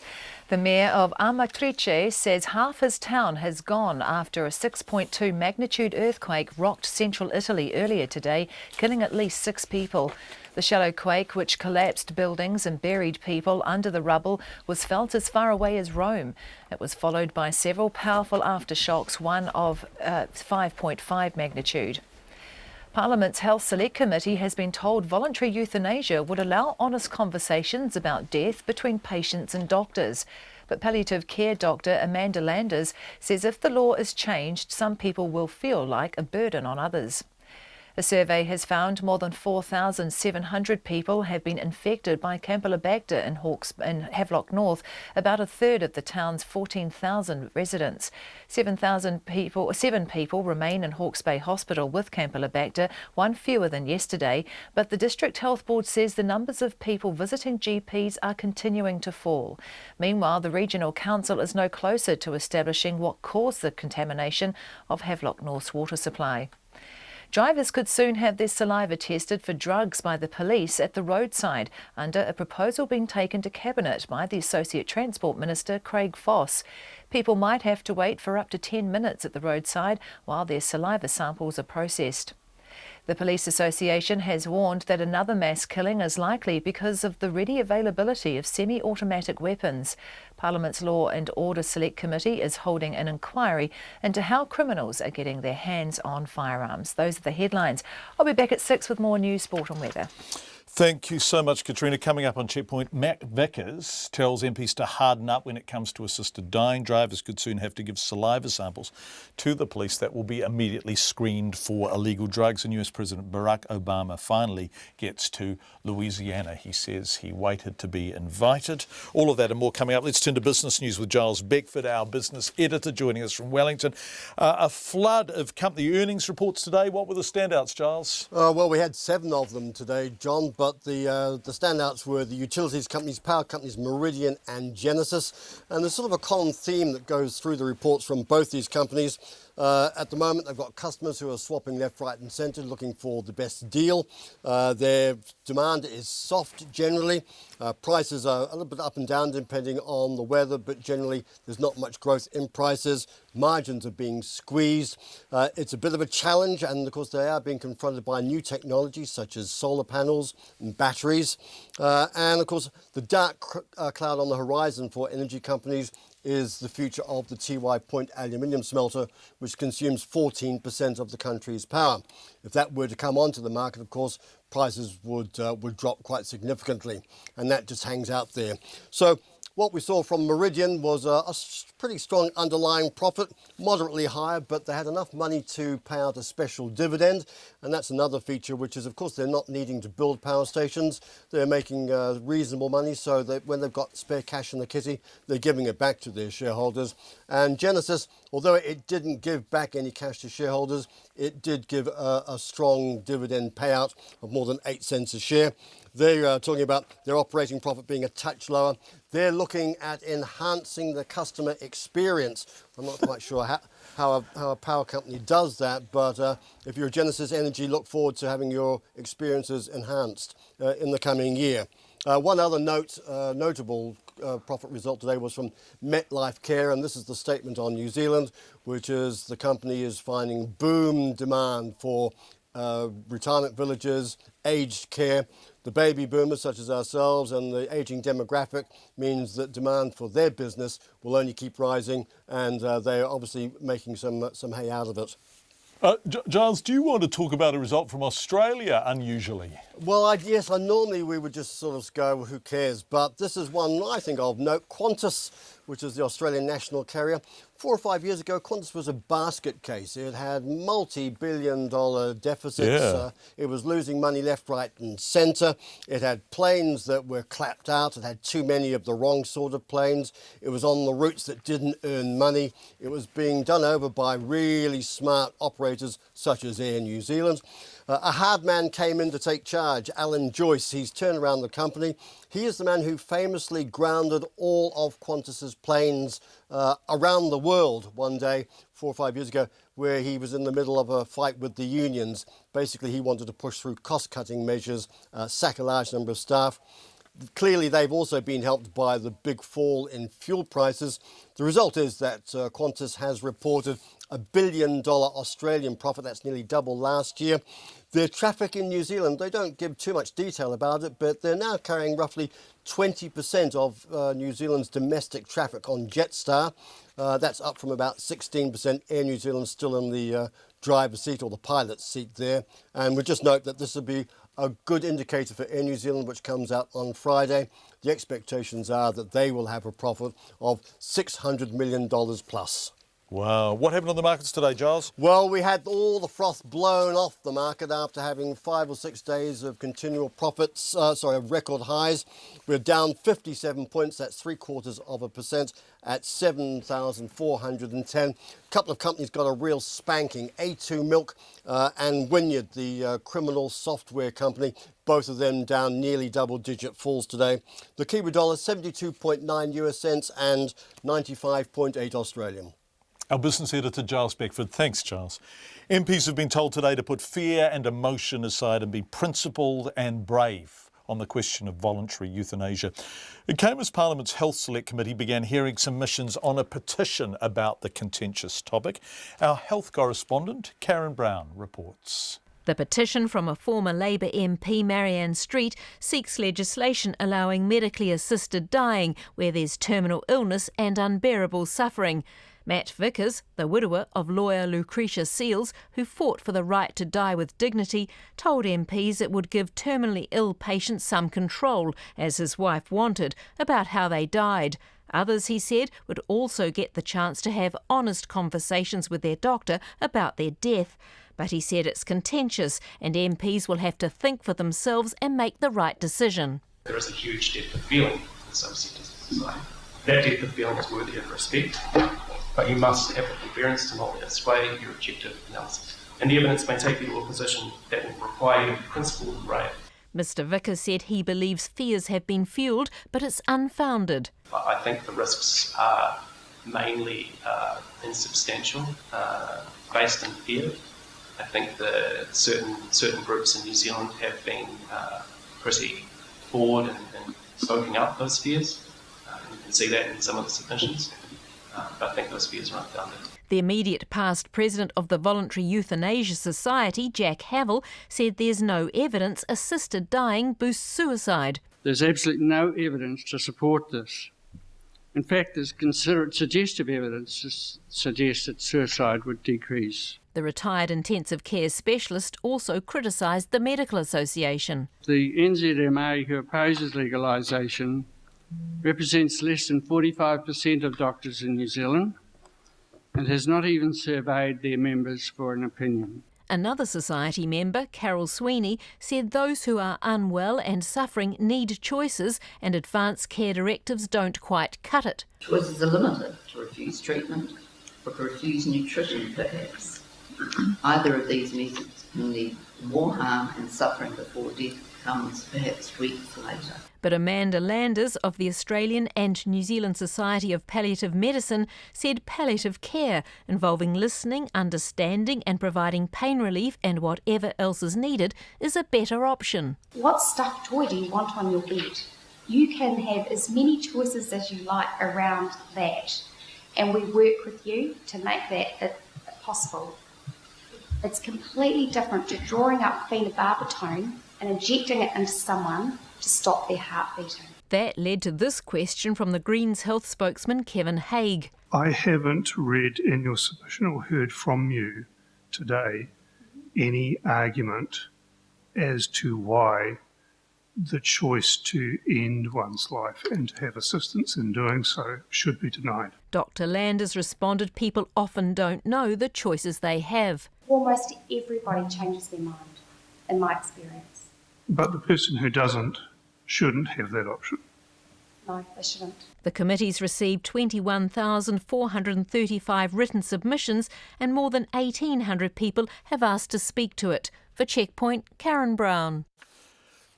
Speaker 5: The mayor of Amatrice says half his town has gone after a 6.2 magnitude earthquake rocked central Italy earlier today, killing at least 6 people. The shallow quake, which collapsed buildings and buried people under the rubble, was felt as far away as Rome. It was followed by several powerful aftershocks, one of 5.5 magnitude. Parliament's Health Select Committee has been told voluntary euthanasia would allow honest conversations about death between patients and doctors. But palliative care doctor Amanda Landers says if the law is changed, some people will feel like a burden on others. A survey has found more than 4,700 people have been infected by Campylobacter in Havelock North, about a third of the town's 14,000 residents. 7 people remain in Hawke's Bay Hospital with Campylobacter, one fewer than yesterday, but the District Health Board says the numbers of people visiting GPs are continuing to fall. Meanwhile, the Regional Council is no closer to establishing what caused the contamination of Havelock North's water supply. Drivers could soon have their saliva tested for drugs by the police at the roadside, under a proposal being taken to Cabinet by the Associate Transport Minister Craig Foss. People might have to wait for up to 10 minutes at the roadside while their saliva samples are processed. The Police Association has warned that another mass killing is likely because of the ready availability of semi-automatic weapons. Parliament's Law and Order Select Committee is holding an inquiry into how criminals are getting their hands on firearms. Those are the headlines. I'll be back at 6 with more news, sport and weather.
Speaker 4: Thank you so much, Katrina. Coming up on Checkpoint, Matt Vickers tells MPs to harden up when it comes to assisted dying. Drivers could soon have to give saliva samples to the police that will be immediately screened for illegal drugs. And US President Barack Obama finally gets to Louisiana. He says he waited to be invited. All of that and more coming up. Let's turn to business news with Giles Beckford, our business editor, joining us from Wellington. A flood of company earnings reports today. What were the standouts, Giles?
Speaker 2: Well, we had 7 of them today, John. But the standouts were the utilities companies, power companies, Meridian and Genesis. And there's sort of a common theme that goes through the reports from both these companies. At the moment, they've got customers who are swapping left, right and centre, looking for the best deal. Their demand is soft generally. Prices are a little bit up and down depending on the weather, but generally there's not much growth in prices. Margins are being squeezed. It's a bit of a challenge, and of course they are being confronted by new technologies such as solar panels and batteries. And of course the dark cloud on the horizon for energy companies is the future of the TY Point aluminium smelter, which consumes 14% of the country's power. If that were to come onto the market, of course, prices would drop quite significantly, and that just hangs out there. So what we saw from Meridian was a pretty strong underlying profit, moderately higher, but they had enough money to pay out a special dividend. And that's another feature, which is, of course, they're not needing to build power stations. They're making reasonable money, so that when they've got spare cash in the kitty, they're giving it back to their shareholders. And Genesis, although it didn't give back any cash to shareholders, it did give a strong dividend payout of more than 8 cents a share. They're talking about their operating profit being a touch lower. They're looking at enhancing the customer experience. I'm not quite sure how a power company does that, but if you're Genesis Energy, look forward to having your experiences enhanced in the coming year. One other notable profit result today was from MetLife Care, and this is the statement on New Zealand, which is the company is finding boom demand for retirement villages, aged care. The baby boomers such as ourselves and the ageing demographic means that demand for their business will only keep rising, and they're obviously making some hay out of it.
Speaker 4: Giles, do you want to talk about a result from Australia, unusually?
Speaker 2: Well, yes, normally we would just sort of go, well, who cares? But this is one I think of note. Qantas, which is the Australian national carrier. 4 or 5 years ago, Qantas was a basket case. It had multi-billion-dollar deficits.
Speaker 4: Yeah.
Speaker 2: It was losing money left, right and centre. It had planes that were clapped out. It had too many of the wrong sort of planes. It was on the routes that didn't earn money. It was being done over by really smart operators such as Air New Zealand. A hard man came in to take charge, Alan Joyce. He's turned around the company. He is the man who famously grounded all of Qantas's planes around the world one day 4 or 5 years ago, where he was in the middle of a fight with the unions. Basically, he wanted to push through cost-cutting measures, sack a large number of staff. Clearly, they've also been helped by the big fall in fuel prices. The result is that Qantas has reported $1 billion Australian profit. That's nearly double last year. Their traffic in New Zealand, they don't give too much detail about it, but they're now carrying roughly 20% of New Zealand's domestic traffic on Jetstar. That's up from about 16%. Air New Zealand's still in the driver's seat or the pilot's seat there. And we just note that this will be a good indicator for Air New Zealand, which comes out on Friday. The expectations are that they will have a profit of $600 million plus.
Speaker 4: Wow. What happened on the markets today, Giles?
Speaker 2: Well, we had all the froth blown off the market after having 5 or 6 days of continual profits, of record highs. We're down 57 points, that's 0.75% at 7,410. A couple of companies got a real spanking, A2 Milk and Wynyard, the criminal software company. Both of them down nearly double-digit falls today. The Kiwi dollar, 72.9 US cents and 95.8 Australian.
Speaker 4: Our business editor, Giles Beckford. Thanks, Giles. MPs have been told today to put fear and emotion aside and be principled and brave on the question of voluntary euthanasia. It came as Parliament's Health Select Committee began hearing submissions on a petition about the contentious topic. Our health correspondent, Karen Brown, reports.
Speaker 3: The petition from a former Labour MP, Marianne Street, seeks legislation allowing medically assisted dying where there's terminal illness and unbearable suffering. Matt Vickers, the widower of lawyer Lucretia Seals, who fought for the right to die with dignity, told MPs it would give terminally ill patients some control, as his wife wanted, about how they died. Others, he said, would also get the chance to have honest conversations with their doctor about their death. But he said it's contentious and MPs will have to think for themselves and make the right decision.
Speaker 6: There is a huge depth of feeling in some sectors of society. That depth of feeling is worthy of respect, but you must have the forbearance to not sway your objective analysis. And the evidence may take you to a position that will require you to be principled and brave.
Speaker 3: Mr Vickers said he believes fears have been fuelled, but it's unfounded.
Speaker 6: I think the risks are mainly insubstantial, based in fear. I think that certain groups in New Zealand have been pretty forward in soaking up those fears. You can see that in some of the submissions, but I think those fears are unfounded.
Speaker 3: The immediate past president of the Voluntary Euthanasia Society, Jack Havel, said there's no evidence assisted dying boosts suicide.
Speaker 7: There's absolutely no evidence to support this. In fact, there's considered suggestive evidence to suggest that suicide would decrease.
Speaker 3: The retired intensive care specialist also criticised the Medical Association.
Speaker 7: The NZMA, who opposes legalisation, represents less than 45% of doctors in New Zealand and has not even surveyed their members for an opinion.
Speaker 3: Another society member, Carol Sweeney, said those who are unwell and suffering need choices and advanced care directives don't quite cut it.
Speaker 24: Choices are limited: to refuse treatment or to refuse nutrition, perhaps. Either of these methods can lead more harm and suffering before death comes, perhaps weeks later.
Speaker 3: But Amanda Landers of the Australian and New Zealand Society of Palliative Medicine said palliative care, involving listening, understanding and providing pain relief and whatever else is needed, is a better option.
Speaker 25: What stuffed toy do you want on your bed? You can have as many choices as you like around that, and we work with you to make that possible. It's completely different to drawing up phenobarbital and injecting it into someone to stop their heart beating.
Speaker 3: That led to this question from the Greens health spokesman Kevin Haig.
Speaker 26: I haven't read in your submission or heard from you today any argument as to why the choice to end one's life and to have assistance in doing so should be denied.
Speaker 3: Dr. Landers responded people often don't know the choices they have.
Speaker 25: Almost everybody changes their mind, in my experience.
Speaker 26: But the person who doesn't shouldn't have that option.
Speaker 25: No, they shouldn't.
Speaker 3: The committee's received 21,435 written submissions and more than 1,800 people have asked to speak to it. For Checkpoint, Karen Brown.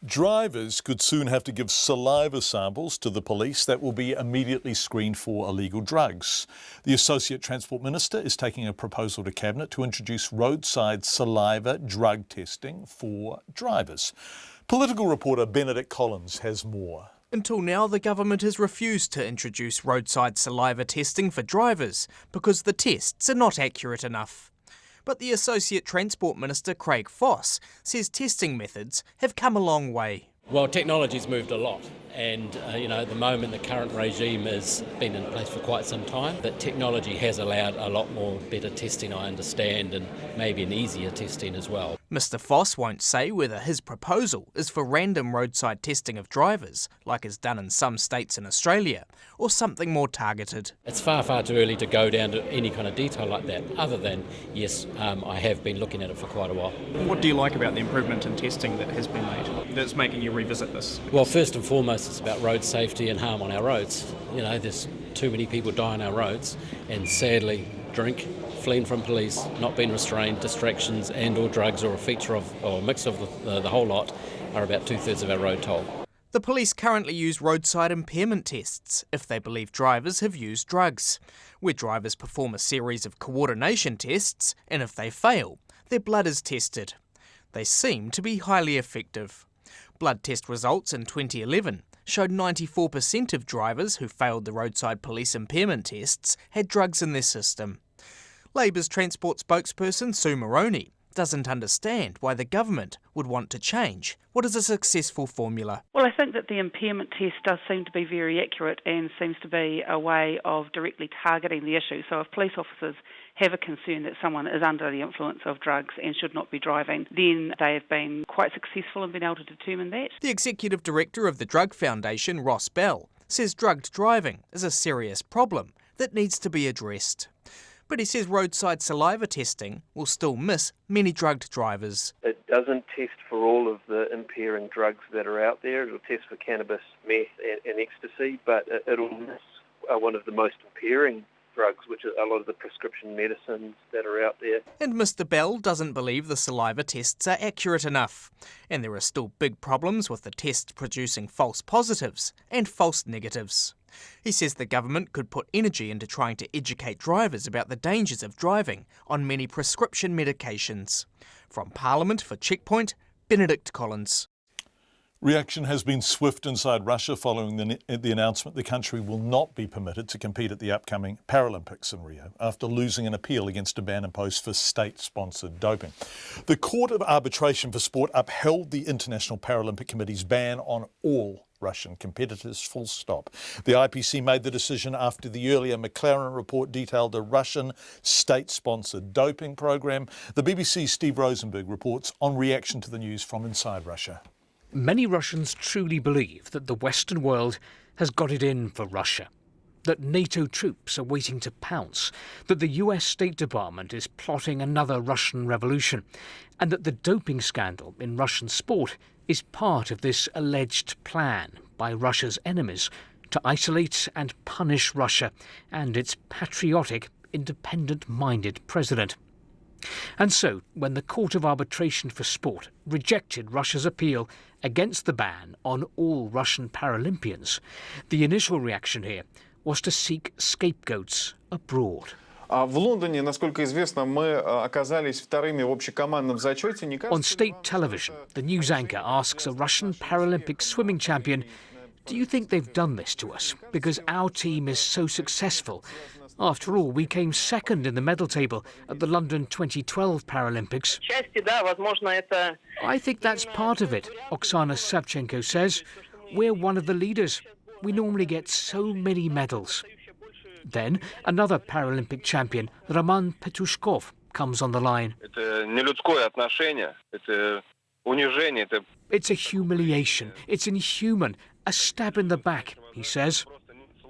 Speaker 4: Drivers could soon have to give saliva samples to the police that will be immediately screened for illegal drugs. The Associate Transport Minister is taking a proposal to Cabinet to introduce roadside saliva drug testing for drivers. Political reporter Benedict Collins has more.
Speaker 27: Until now, the government has refused to introduce roadside saliva testing for drivers because the tests are not accurate enough. But the Associate Transport Minister, Craig Foss, says testing methods have come a long way.
Speaker 8: Well, technology's moved a lot, and at the moment the current regime has been in place for quite some time. That technology has allowed a lot more better testing, I understand, and maybe an easier testing as well.
Speaker 27: Mr Foss won't say whether his proposal is for random roadside testing of drivers, like is done in some states in Australia, or something more targeted.
Speaker 8: It's far, far too early to go down to any kind of detail like that, other than, yes, I have been looking at it for quite a while.
Speaker 27: What do you like about the improvement in testing that has been made that's making you revisit this?
Speaker 8: Well, first and foremost, it's about road safety and harm on our roads. There's too many people die on our roads, and sadly, drink, fleeing from police, not being restrained, distractions and or drugs or a feature of or a mix of the whole lot are about 2/3 of our road toll.
Speaker 27: The police currently use roadside impairment tests if they believe drivers have used drugs, where drivers perform a series of coordination tests, and if they fail, their blood is tested. They seem to be highly effective. Blood test results in 2011 showed 94% of drivers who failed the roadside police impairment tests had drugs in their system. Labour's transport spokesperson Sue Moroney doesn't understand why the government would want to change what is a successful formula.
Speaker 9: Well, I think that the impairment test does seem to be very accurate and seems to be a way of directly targeting the issue. So if police officers have a concern that someone is under the influence of drugs and should not be driving, then they have been quite successful in being able to determine that.
Speaker 27: The Executive Director of the Drug Foundation, Ross Bell, says drugged driving is a serious problem that needs to be addressed. But he says roadside saliva testing will still miss many drugged drivers.
Speaker 11: It doesn't test for all of the impairing drugs that are out there. It'll test for cannabis, meth and ecstasy, but it'll miss one of the most impairing drugs, which are a lot of the prescription medicines that are out there.
Speaker 27: And Mr. Bell doesn't believe the saliva tests are accurate enough. And there are still big problems with the tests producing false positives and false negatives. He says the government could put energy into trying to educate drivers about the dangers of driving on many prescription medications. From Parliament for Checkpoint, Benedict Collins.
Speaker 4: Reaction has been swift inside Russia following the announcement the country will not be permitted to compete at the upcoming Paralympics in Rio after losing an appeal against a ban imposed for state-sponsored doping. The Court of Arbitration for Sport upheld the International Paralympic Committee's ban on all Russian competitors, full stop. The IPC made the decision after the earlier McLaren report detailed a Russian state-sponsored doping program. The BBC's Steve Rosenberg reports on reaction to the news from inside Russia.
Speaker 12: Many Russians truly believe that the Western world has got it in for Russia, that NATO troops are waiting to pounce, that the US State Department is plotting another Russian revolution, and that the doping scandal in Russian sport is part of this alleged plan by Russia's enemies to isolate and punish Russia and its patriotic, independent-minded president. And so, when the Court of Arbitration for Sport rejected Russia's appeal against the ban on all Russian Paralympians, the initial reaction here was to seek scapegoats abroad.
Speaker 13: В Лондоне, насколько известно, мы оказались вторыми в общекомандном зачете.
Speaker 12: On state television, the news anchor asks a Russian Paralympic swimming champion, "Do you think they've done this to us? Because our team is so successful. After all, we came second in the medal table at the London 2012 Paralympics." I think that's part of it, Oksana Savchenko says. We're one of the leaders. We normally get so many medals. Then another Paralympic champion, Roman Petushkov, comes on the line. It's a humiliation. It's inhuman. A stab in the back, he says.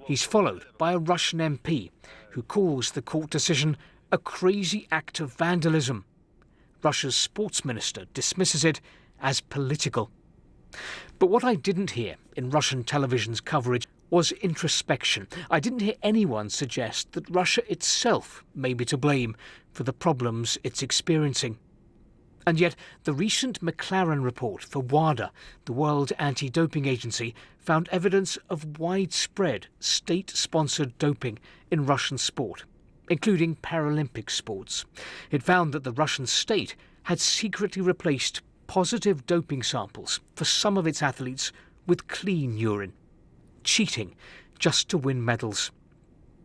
Speaker 12: He's followed by a Russian MP who calls the court decision a crazy act of vandalism. Russia's sports minister dismisses it as political. But what I didn't hear in Russian television's coverage was introspection. I didn't hear anyone suggest that Russia itself may be to blame for the problems it's experiencing. And yet, the recent McLaren report for WADA, the World Anti-Doping Agency, found evidence of widespread state-sponsored doping in Russian sport, including Paralympic sports. It found that the Russian state had secretly replaced positive doping samples for some of its athletes with clean urine, cheating just to win medals.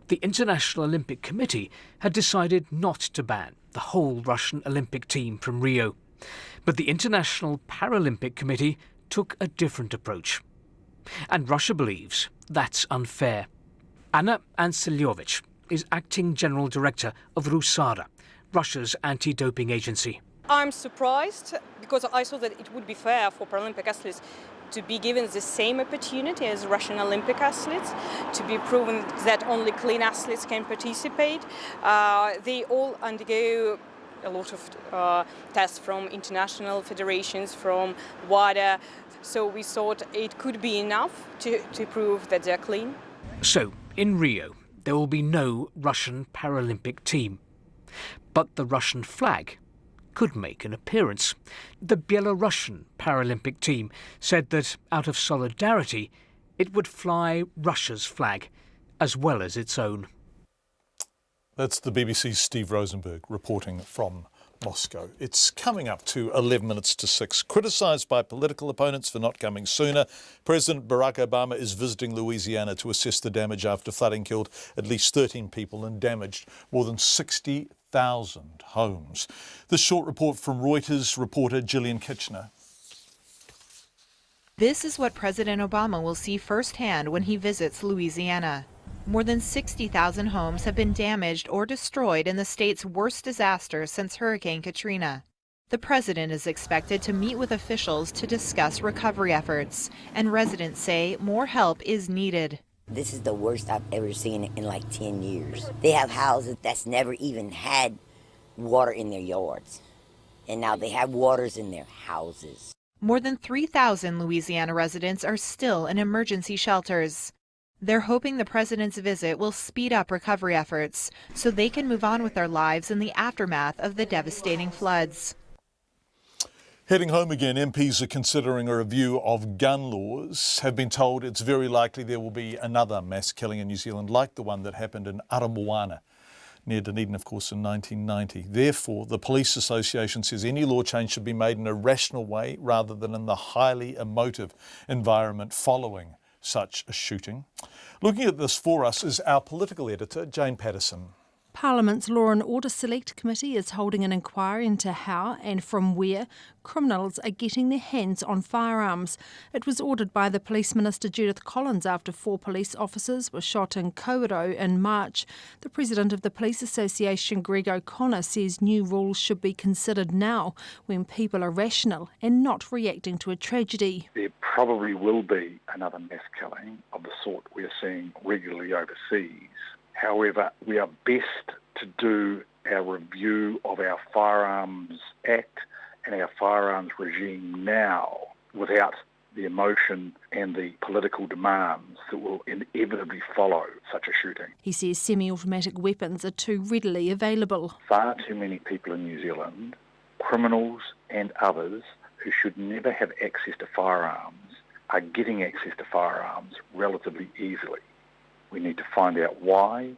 Speaker 12: The International Olympic Committee had decided not to ban the whole Russian Olympic team from Rio. But the International Paralympic Committee took a different approach. And Russia believes that's unfair. Anna Anselyovich is acting general director of RUSADA, Russia's anti-doping agency.
Speaker 14: I'm surprised because I thought that it would be fair for Paralympic athletes to be given the same opportunity as Russian Olympic athletes, to be proven that only clean athletes can participate. They all undergo a lot of tests from international federations, from WADA, so we thought it could be enough to prove that they're clean.
Speaker 12: So, in Rio, there will be no Russian Paralympic team. But the Russian flag could make an appearance. The Belarusian Paralympic team said that, out of solidarity, it would fly Russia's flag, as well as its own.
Speaker 4: That's the BBC's Steve Rosenberg reporting from Moscow. It's coming up to 11 minutes to 6. Criticised by political opponents for not coming sooner, President Barack Obama is visiting Louisiana to assess the damage after flooding killed at least 13 people and damaged more than 60,000 1,000 homes. This short report from Reuters reporter Gillian Kitchener.
Speaker 10: This is what President Obama will see firsthand when he visits Louisiana. More than 60,000 homes have been damaged or destroyed in the state's worst disaster since Hurricane Katrina. The president is expected to meet with officials to discuss recovery efforts, and residents say more help is needed.
Speaker 15: This is the worst I've ever seen in like 10 years. They have houses that's never even had water in their yards, and now they have waters in their houses.
Speaker 10: More than 3,000 Louisiana residents are still in emergency shelters. They're hoping the president's visit will speed up recovery efforts so they can move on with their lives in the aftermath of the devastating floods.
Speaker 4: Heading home again, MPs are considering a review of gun laws. Have been told it's very likely there will be another mass killing in New Zealand like the one that happened in Aramoana, near Dunedin, of course, in 1990. Therefore, the Police Association says any law change should be made in a rational way rather than in the highly emotive environment following such a shooting. Looking at this for us is our political editor, Jane Patterson.
Speaker 16: Parliament's Law and Order Select Committee is holding an inquiry into how and from where criminals are getting their hands on firearms. It was ordered by the Police Minister Judith Collins after 4 police officers were shot in Kawerau in March. The President of the Police Association, Greg O'Connor, says new rules should be considered now when people are rational and not reacting to a tragedy.
Speaker 17: There probably will be another mass killing of the sort we're seeing regularly overseas. However, we are best to do our review of our Firearms Act and our firearms regime now without the emotion and the political demands that will inevitably follow such a shooting.
Speaker 16: He says semi-automatic weapons are too readily available.
Speaker 17: Far too many people in New Zealand, criminals and others who should never have access to firearms, are getting access to firearms relatively easily. We need to find out why,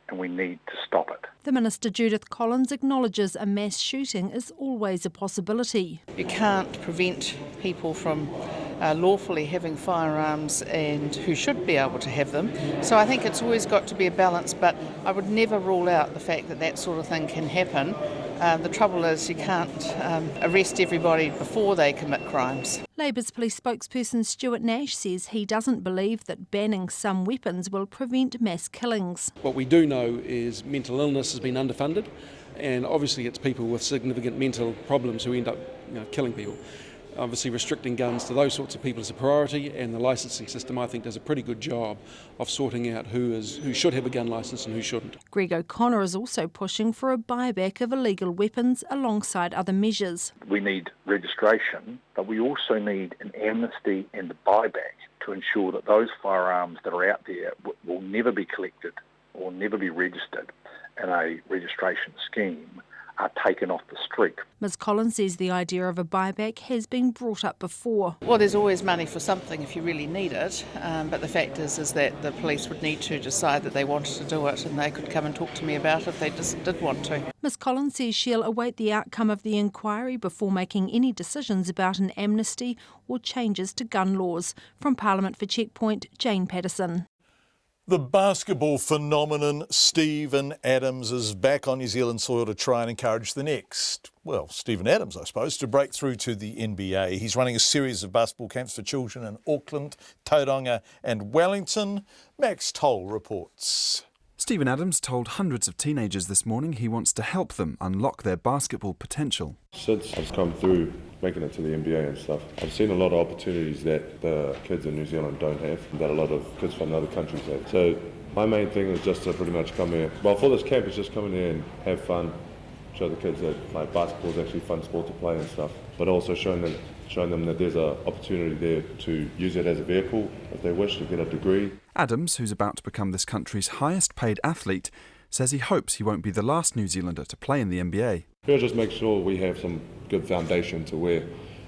Speaker 17: and we need to stop it.
Speaker 16: The Minister Judith Collins acknowledges a mass shooting is always a possibility.
Speaker 18: You can't prevent people from lawfully having firearms and who should be able to have them. So I think it's always got to be a balance, but I would never rule out the fact that that sort of thing can happen. The trouble is you can't arrest everybody before they commit crimes.
Speaker 16: Labour's police spokesperson Stuart Nash says he doesn't believe that banning some weapons will prevent mass killings.
Speaker 19: What we do know is mental illness has been underfunded, and obviously it's people with significant mental problems who end up killing people. Obviously restricting guns to those sorts of people is a priority, and the licensing system I think does a pretty good job of sorting out who should have a gun licence and who shouldn't.
Speaker 16: Greg O'Connor is also pushing for a buyback of illegal weapons alongside other measures.
Speaker 17: We need registration, but we also need an amnesty and a buyback to ensure that those firearms that are out there will never be collected or never be registered in a registration scheme are taken off the street.
Speaker 16: Ms Collins says the idea of a buyback has been brought up before.
Speaker 18: Well, there's always money for something if you really need it, but the fact is that the police would need to decide that they wanted to do it, and they could come and talk to me about it if they just did want to.
Speaker 16: Ms Collins says she'll await the outcome of the inquiry before making any decisions about an amnesty or changes to gun laws. From Parliament for Checkpoint, Jane Patterson.
Speaker 4: The basketball phenomenon Steven Adams is back on New Zealand soil to try and encourage the next, Steven Adams, I suppose, to break through to the NBA. He's running a series of basketball camps for children in Auckland, Tauranga and Wellington. Max Toll reports.
Speaker 22: Steven Adams told hundreds of teenagers this morning he wants to help them unlock their basketball potential.
Speaker 28: Since I've come through making it to the NBA and stuff, I've seen a lot of opportunities that the kids in New Zealand don't have, that a lot of kids from other countries have. So my main thing is just to pretty much come here. Well, for this camp, it's just coming here and have fun, show the kids that basketball is actually a fun sport to play and stuff, but also showing them that there's an opportunity there to use it as a vehicle if they wish to get a degree.
Speaker 22: Adams, who's about to become this country's highest paid athlete, says he hopes he won't be the last New Zealander to play in the NBA.
Speaker 28: He'll just make sure we have some good foundation to where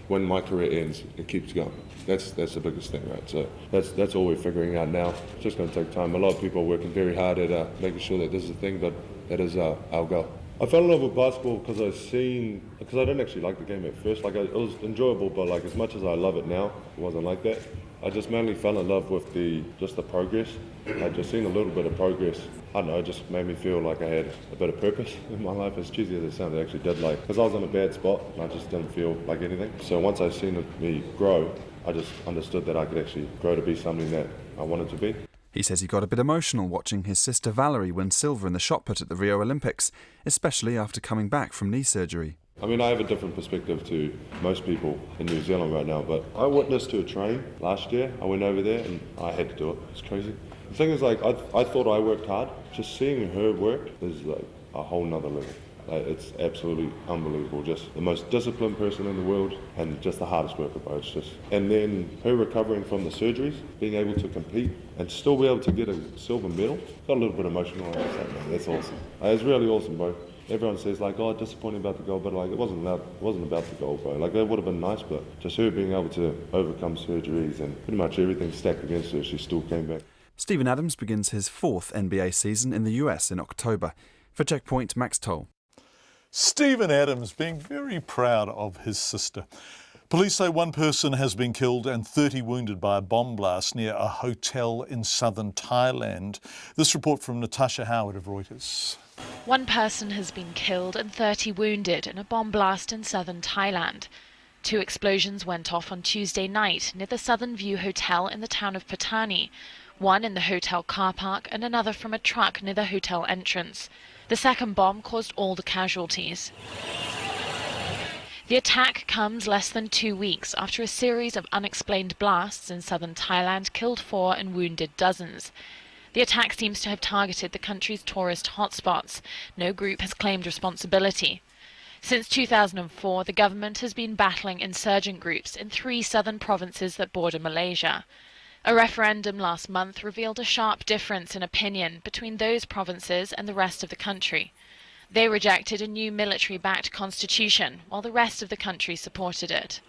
Speaker 28: when my career ends, it keeps going. That's the biggest thing, right? So that's all we're figuring out now. It's just going to take time. A lot of people are working very hard at making sure that this is a thing, but that is our goal. I fell in love with basketball because I didn't actually like the game at first. It was enjoyable, but as much as I love it now, it wasn't like that. I just mainly fell in love with the progress. I just seen a little bit of progress. I don't know, it just made me feel like I had a bit of purpose in my life. As cheesy as it sounded, it actually did, because I was in a bad spot and I just didn't feel like anything. So once I seen me grow, I just understood that I could actually grow to be something that I wanted to be.
Speaker 22: He says he got a bit emotional watching his sister Valerie win silver in the shot put at the Rio Olympics, especially after coming back from knee surgery.
Speaker 28: I mean, I have a different perspective to most people in New Zealand right now, but I witnessed her train last year. I went over there and I had to do it. It's crazy. The thing is, I thought I worked hard. Just seeing her work is a whole nother level. It's absolutely unbelievable. Just the most disciplined person in the world and just the hardest worker, bro. And then her recovering from the surgeries, being able to compete and still be able to get a silver medal. Got a little bit emotional on that, man. That's awesome. It's really awesome, bro. Everyone says disappointing about the goal, but it wasn't about the goal, bro. That would have been nice, but just her being able to overcome surgeries and pretty much everything stacked against her, she still came back.
Speaker 22: Steven Adams begins his 4th NBA season in the US in October. For Checkpoint, Max Toll.
Speaker 4: Steven Adams being very proud of his sister. Police say one person has been killed and 30 wounded by a bomb blast near a hotel in southern Thailand. This report from Natasha Howard of Reuters.
Speaker 1: One person has been killed and 30 wounded in a bomb blast in southern Thailand. 2 explosions went off on Tuesday night near the Southern View Hotel in the town of Patani, one in the hotel car park and another from a truck near the hotel entrance. The second bomb caused all the casualties. The attack comes less than 2 weeks after a series of unexplained blasts in southern Thailand killed 4 and wounded dozens. The attack seems to have targeted the country's tourist hotspots. No group has claimed responsibility. Since 2004, the government has been battling insurgent groups in 3 southern provinces that border Malaysia. A referendum last month revealed a sharp difference in opinion between those provinces and the rest of the country. They rejected a new military-backed constitution, while the rest of the country supported it.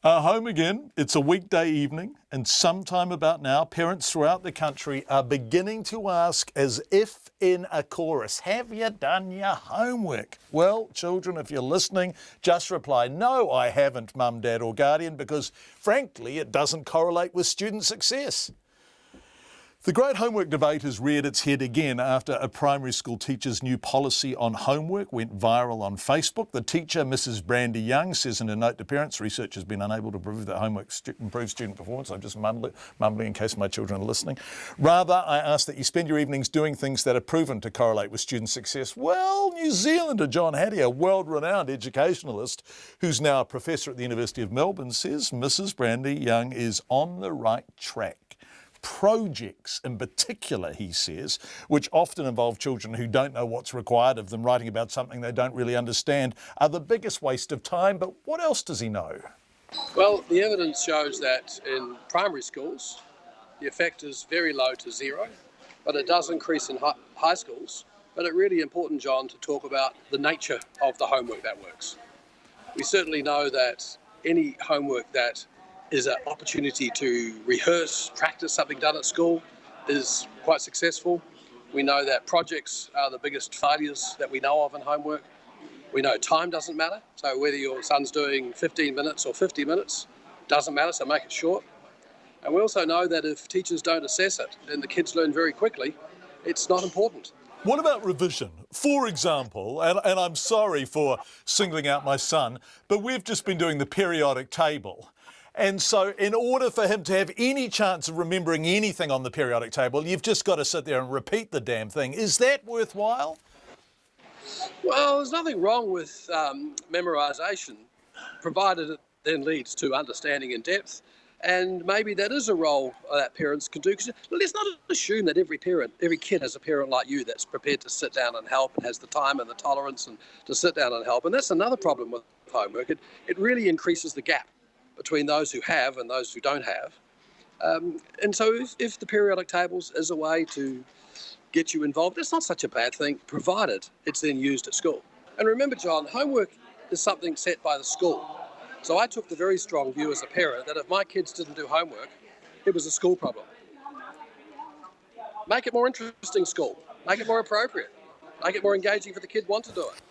Speaker 4: Home again. It's a weekday evening, and sometime about now, parents throughout the country are beginning to ask, as if in a chorus, have you done your homework? Well, children, if you're listening, just reply, no, I haven't, mum, dad or guardian, because frankly, it doesn't correlate with student success. The great homework debate has reared its head again after a primary school teacher's new policy on homework went viral on Facebook. The teacher, Mrs. Brandy Young, says in a note to parents, research has been unable to prove that homework improves student performance. I'm just mumbling in case my children are listening. Rather, I ask that you spend your evenings doing things that are proven to correlate with student success. Well, New Zealander John Hattie, a world-renowned educationalist who's now a professor at the University of Melbourne, says Mrs. Brandy Young is on the right track. Projects in particular, he says, which often involve children who don't know what's required of them, writing about something they don't really understand, are the biggest waste of time. But what else does he know?
Speaker 2: Well, the evidence shows that in primary schools, the effect is very low to zero, but it does increase in high schools. But it's really important, John, to talk about the nature of the homework that works. We certainly know that any homework that is an opportunity to rehearse, practice something done at school is quite successful. We know that projects are the biggest failures that we know of in homework. We know time doesn't matter, so whether your son's doing 15 minutes or 50 minutes, doesn't matter, so make it short. And we also know that if teachers don't assess it and the kids learn very quickly, it's not important.
Speaker 4: What about revision? For example, and I'm sorry for singling out my son, but we've just been doing the periodic table. And so in order for him to have any chance of remembering anything on the periodic table, you've just got to sit there and repeat the damn thing. Is that worthwhile?
Speaker 2: Well, there's nothing wrong with memorisation, provided it then leads to understanding in depth. And maybe that is a role that parents can do. Because let's not assume that every kid has a parent like you that's prepared to sit down and help and has the time and the tolerance and to sit down and help. And that's another problem with homework. It really increases the gap between those who have and those who don't have. And so if the periodic tables is a way to get you involved, it's not such a bad thing, provided it's then used at school. And remember, John, homework is something set by the school. So I took the very strong view as a parent that if my kids didn't do homework, it was a school problem. Make it more interesting, school. Make it more appropriate. make it more engaging for the kid want to do it.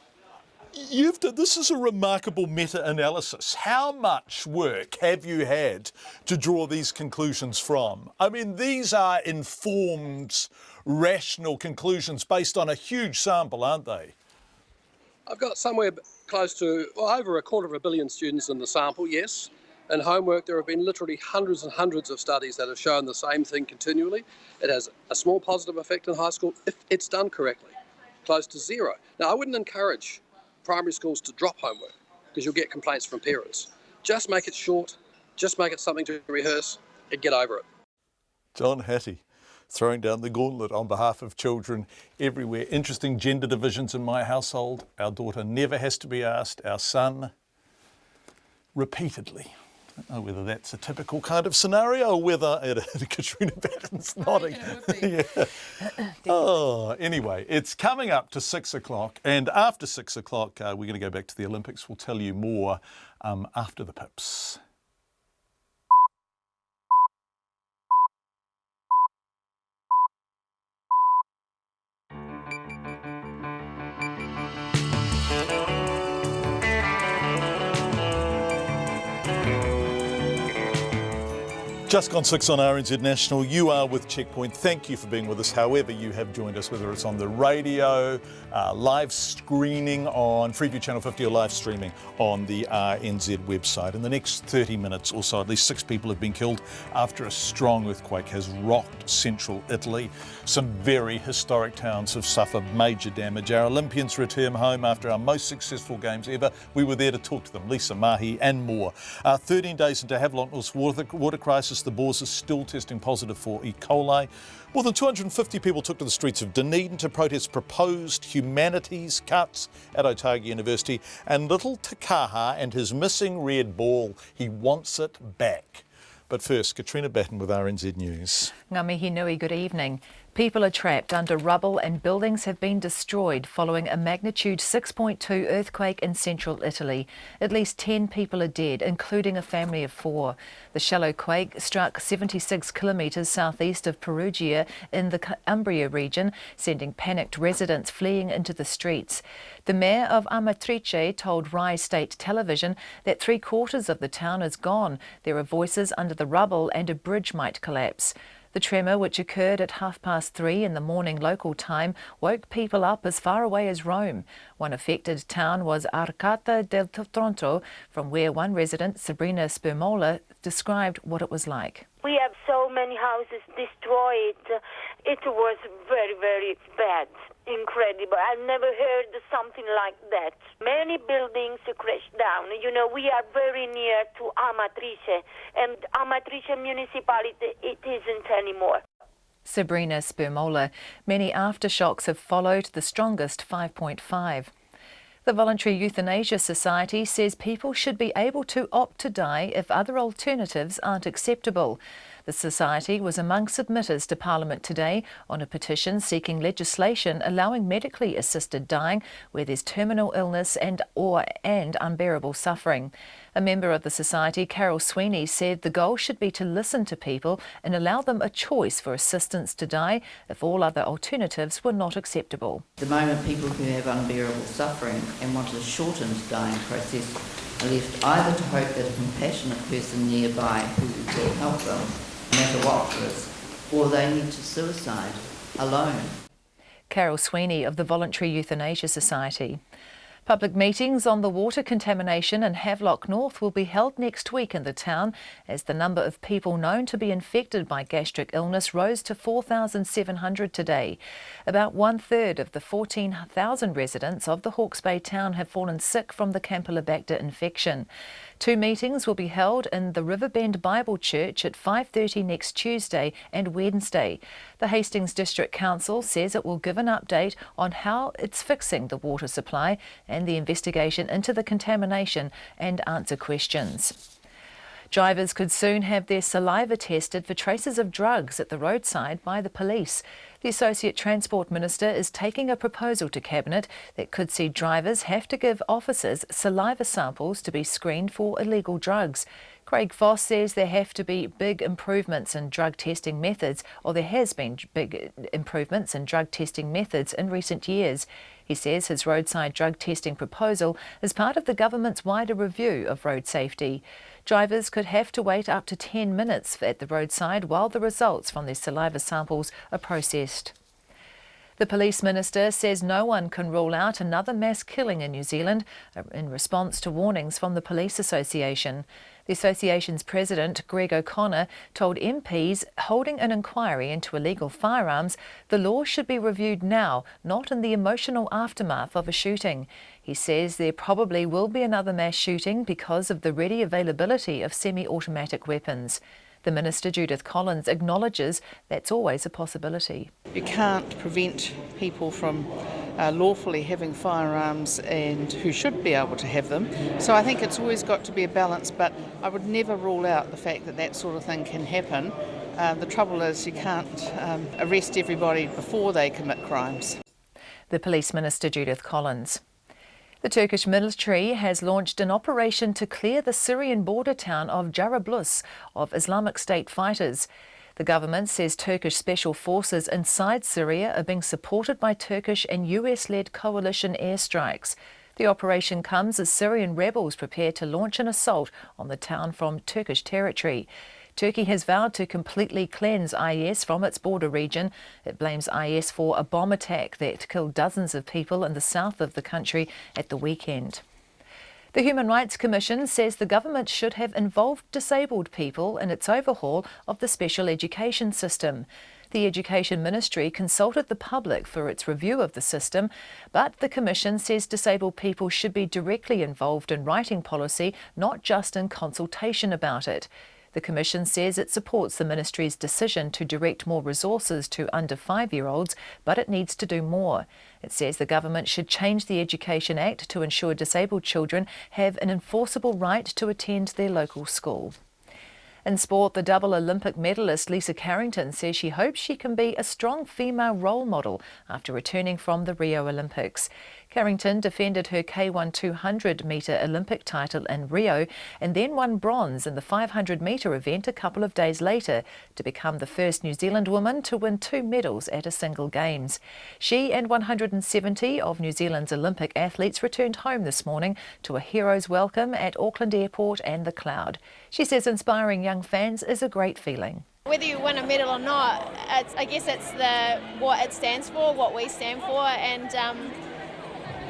Speaker 4: This is a remarkable meta-analysis. How much work have you had to draw these conclusions from? I mean, these are informed, rational conclusions based on a huge sample, aren't they?
Speaker 2: I've got somewhere close to over 250 million students in the sample, yes. And homework, there have been literally hundreds and hundreds of studies that have shown the same thing continually. It has a small positive effect in high school if it's done correctly, close to zero. Now, I wouldn't encourage primary schools to drop homework because you'll get complaints from parents. Just make it short, just make it something to rehearse and get over it.
Speaker 4: John Hattie, throwing down the gauntlet on behalf of children everywhere. Interesting gender divisions in my household. Our daughter never has to be asked, our son repeatedly. I don't know whether that's a typical kind of scenario or whether Katrina Batten's nodding. Yeah. Anyway, it's coming up to 6 o'clock, and after 6 o'clock, we're going to go back to the Olympics. We'll tell you more after the pips. Just gone 6 on RNZ National. You are with Checkpoint. Thank you for being with us, however you have joined us, whether it's on the radio, live screening on Freeview Channel 50 or live streaming on the RNZ website. In the next 30 minutes or so, at least 6 people have been killed after a strong earthquake has rocked central Italy. Some very historic towns have suffered major damage. Our Olympians return home after our most successful games ever. We were there to talk to them, Lisa Mahi and more. 13 days into Havelock's water crisis, the Boers are still testing positive for E. coli. More than 250 people took to the streets of Dunedin to protest proposed humanities cuts at Otago University, and little Takaha and his missing red ball. He wants it back. But first, Katrina Batten with RNZ News.
Speaker 3: Ngā mihi nui, good evening. People are trapped under rubble and buildings have been destroyed following a magnitude 6.2 earthquake in central Italy. At least 10 people are dead, including a family of 4. The shallow quake struck 76 kilometres southeast of Perugia in the Umbria region, sending panicked residents fleeing into the streets. The mayor of Amatrice told Rai State Television that 3/4 of the town is gone. There are voices under the rubble and a bridge might collapse. The tremor, which occurred at 3:30 in the morning local time, woke people up as far away as Rome. One affected town was Arcata del Tronto, from where one resident, Sabrina Spermola, described what it was like.
Speaker 5: We have so many houses destroyed. It was very, very bad. Incredible. I've never heard something like that. Many buildings crashed down. You know, we are very near to Amatrice, and Amatrice municipality, it isn't anymore.
Speaker 3: Sabrina Spermola. Many aftershocks have followed, the strongest 5.5. The Voluntary Euthanasia Society says people should be able to opt to die if other alternatives aren't acceptable. The Society was among submitters to Parliament today on a petition seeking legislation allowing medically assisted dying where there's terminal illness and unbearable suffering. A member of the Society, Carol Sweeney, said the goal should be to listen to people and allow them a choice for assistance to die if all other alternatives were not acceptable.
Speaker 6: At the moment, people who have unbearable suffering and want a shortened dying process are left either to hope that a compassionate person nearby who will help them, no matter what risk, or they need to suicide alone.
Speaker 3: Carol Sweeney of the Voluntary Euthanasia Society. Public meetings on the water contamination in Havelock North will be held next week in the town as the number of people known to be infected by gastric illness rose to 4,700 today. About 1/3 of the 14,000 residents of the Hawke's Bay town have fallen sick from the Campylobacter infection. 2 meetings will be held in the Riverbend Bible Church at 5:30 next Tuesday and Wednesday. The Hastings District Council says it will give an update on how it's fixing the water supply and the investigation into the contamination and answer questions. Drivers could soon have their saliva tested for traces of drugs at the roadside by the police. The Associate Transport Minister is taking a proposal to Cabinet that could see drivers have to give officers saliva samples to be screened for illegal drugs.
Speaker 7: Craig Foss says there have to be big improvements in drug testing methods, or there has been big improvements in drug testing methods in recent years. He says his roadside drug testing proposal is part of the government's wider review of road safety. Drivers could have to wait up to 10 minutes at the roadside while the results from their saliva samples are processed. The police minister says no one can rule out another mass killing in New Zealand in response to warnings from the Police Association. The association's president, Greg O'Connor, told MPs holding an inquiry into illegal firearms the law should be reviewed now, not in the emotional aftermath of a shooting. He says there probably will be another mass shooting because of the ready availability of semi-automatic weapons. The Minister, Judith Collins, acknowledges that's always a possibility.
Speaker 18: You can't prevent people from lawfully having firearms and who should be able to have them. So I think it's always got to be a balance, but I would never rule out the fact that that sort of thing can happen. The trouble is you can't arrest everybody before they commit crimes.
Speaker 7: The Police Minister, Judith Collins. The Turkish military has launched an operation to clear the Syrian border town of Jarablus of Islamic State fighters. The government says Turkish special forces inside Syria are being supported by Turkish and US-led coalition airstrikes. The operation comes as Syrian rebels prepare to launch an assault on the town from Turkish territory. Turkey has vowed to completely cleanse IS from its border region. It blames IS for a bomb attack that killed dozens of people in the south of the country at the weekend. The Human Rights Commission says the government should have involved disabled people in its overhaul of the special education system. The Education Ministry consulted the public for its review of the system, but the Commission says disabled people should be directly involved in writing policy, not just in consultation about it. The Commission says it supports the Ministry's decision to direct more resources to under 5-year-olds, but it needs to do more. It says the government should change the Education Act to ensure disabled children have an enforceable right to attend their local school. In sport, the double Olympic medalist Lisa Carrington says she hopes she can be a strong female role model after returning from the Rio Olympics. Carrington defended her K1 200-metre Olympic title in Rio and then won bronze in the 500-metre event a couple of days later to become the first New Zealand woman to win 2 medals at a single Games. She and 170 of New Zealand's Olympic athletes returned home this morning to a hero's welcome at Auckland Airport and the Cloud. She says inspiring young fans is a great feeling.
Speaker 8: Whether you win a medal or not, I guess it's what it stands for, what we stand for, and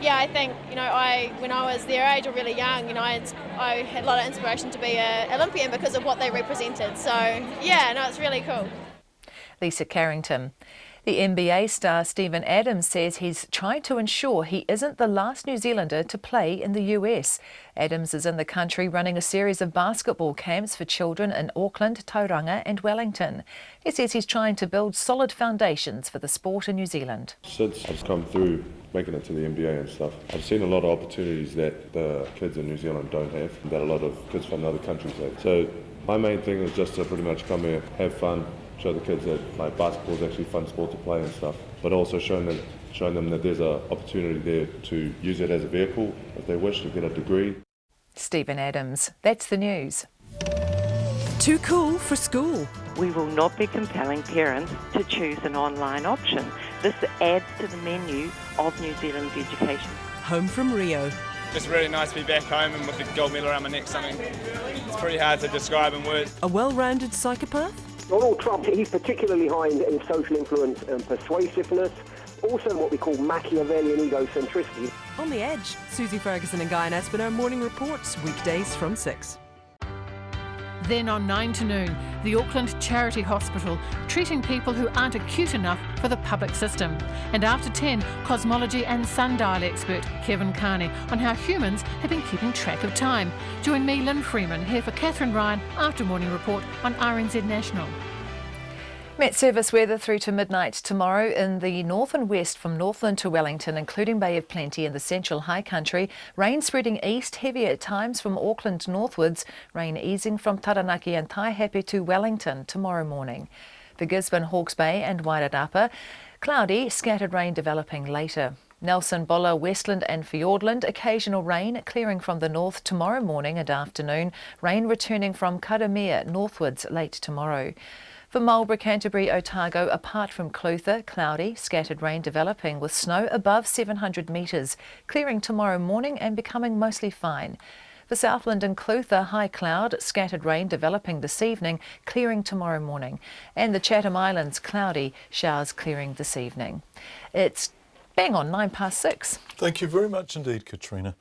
Speaker 8: yeah, I think, when I was their age or really young, I had a lot of inspiration to be an Olympian because of what they represented. So, yeah, no, it's really cool.
Speaker 7: Lisa Carrington. The NBA star Steven Adams says he's trying to ensure he isn't the last New Zealander to play in the US. Adams is in the country running a series of basketball camps for children in Auckland, Tauranga and Wellington. He says he's trying to build solid foundations for the sport in New Zealand.
Speaker 28: Since I've come through making it to the NBA and stuff, I've seen a lot of opportunities that the kids in New Zealand don't have, that a lot of kids from other countries have. So my main thing is just to pretty much come here, have fun, show the kids that basketball is actually a fun sport to play and stuff, but also showing them that there's an opportunity there to use it as a vehicle if they wish to get a degree.
Speaker 7: Steven Adams. That's the news.
Speaker 20: Too cool for school.
Speaker 21: We will not be compelling parents to choose an online option. This adds to the menu of New Zealand's education.
Speaker 20: Home from Rio.
Speaker 23: Just really nice to be back home and with the gold medal around my neck. Something it's pretty hard to describe in words.
Speaker 20: A well-rounded psychopath?
Speaker 24: Donald Trump, he's particularly high in social influence and persuasiveness, also what we call Machiavellian egocentricity.
Speaker 20: On the Edge, Susie Ferguson and Guy Aspinall morning reports, weekdays from 6.
Speaker 25: Then on 9 to noon, the Auckland Charity Hospital, treating people who aren't acute enough for the public system. And after 10, cosmology and sundial expert Kevin Carney on how humans have been keeping track of time. Join me, Lynn Freeman, here for Catherine Ryan after Morning Report on RNZ National.
Speaker 7: Met service weather through to midnight tomorrow in the north and west from Northland to Wellington, including Bay of Plenty in the central high country. Rain spreading east, heavy at times from Auckland northwards. Rain easing from Taranaki and Taihape to Wellington tomorrow morning. For Gisborne, Hawke's Bay and Wairarapa, cloudy, scattered rain developing later. Nelson, Buller, Westland and Fiordland, occasional rain, clearing from the north tomorrow morning and afternoon. Rain returning from Karamea northwards late tomorrow. For Marlborough, Canterbury, Otago, apart from Clutha, cloudy, scattered rain developing with snow above 700 metres, clearing tomorrow morning and becoming mostly fine. For Southland and Clutha, high cloud, scattered rain developing this evening, clearing tomorrow morning. And the Chatham Islands, cloudy, showers clearing this evening. It's bang on 6:09.
Speaker 4: Thank you very much indeed, Katrina.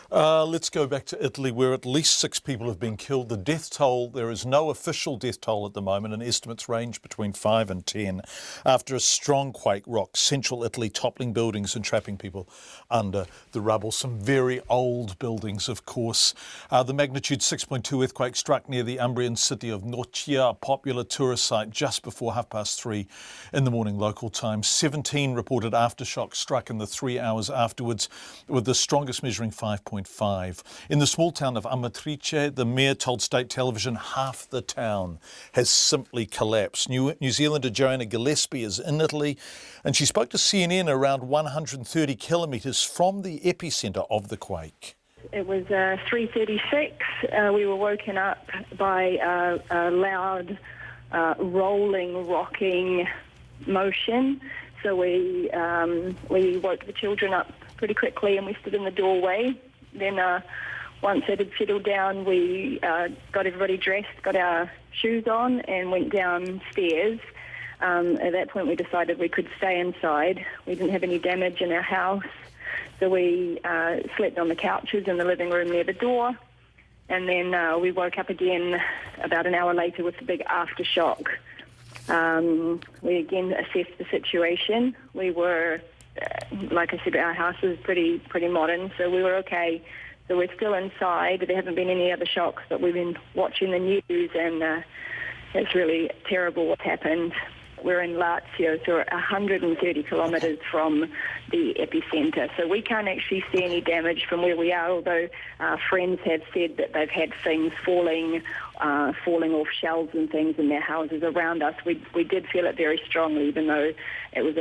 Speaker 4: Let's go back to Italy, where at least 6 people have been killed. The death toll, there is no official death toll at the moment, and estimates range between 5 and 10 after a strong quake rocked central Italy, toppling buildings and trapping people under the rubble. Some very old buildings, of course. The magnitude 6.2 earthquake struck near the Umbrian city of Norcia, a popular tourist site, just before 3:30 in the morning local time. 17 reported aftershocks struck in the 3 hours afterwards, with the strongest measuring 5.5. In the small town of Amatrice, the mayor told state television half the town has simply collapsed. New Zealander Joanna Gillespie is in Italy, and she spoke to CNN around 130 kilometres from the epicentre of the quake.
Speaker 9: It was 3:36. We were woken up by a loud, rolling, rocking motion. So we woke the children up pretty quickly, and we stood in the doorway. Then once it had settled down, we got everybody dressed, got our shoes on and went downstairs. At that point we decided we could stay inside. We didn't have any damage in our house, so we slept on the couches in the living room near the door. And then we woke up again about an hour later with a big aftershock. We again assessed the situation. We were, like I said, our house is pretty modern, so we were okay. So we're still inside. There haven't been any other shocks, but we've been watching the news, and it's really terrible what happened. We're in Lazio, so we're 130 kilometres from the epicentre. So we can't actually see any damage from where we are, although friends have said that they've had things falling off shelves and things in their houses around us. We did feel it very strongly, even though it was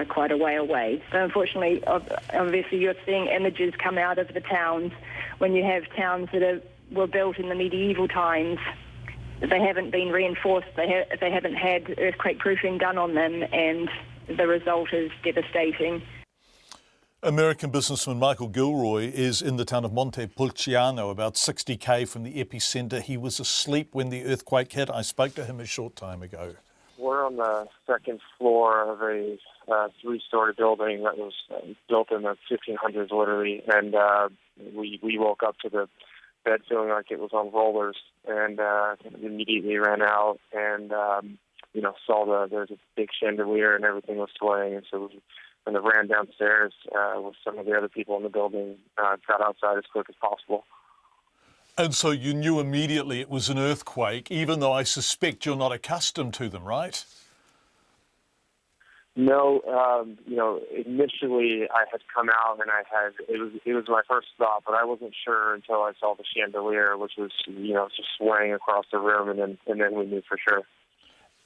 Speaker 9: quite a way away. So unfortunately, obviously you're seeing images come out of the towns when you have towns that were built in the medieval times. They haven't been reinforced. They haven't had earthquake proofing done on them, and the result is devastating.
Speaker 4: American businessman Michael Gilroy is in the town of Montepulciano, about 60k from the epicentre. He was asleep when the earthquake hit. I spoke to him a short time ago.
Speaker 11: We're on the second floor of a 3-story building that was built in the 1500s, literally, and we woke up to the bed feeling like it was on rollers, and immediately ran out and saw there's a big chandelier and everything was swaying, and so when I ran downstairs with some of the other people in the building, got outside as quick as possible.
Speaker 4: And so you knew immediately it was an earthquake, even though I suspect you're not accustomed to them, right?
Speaker 11: No, initially I had come out and it was my first thought, but I wasn't sure until I saw the chandelier, which was, just swaying across the room, and then we knew for sure.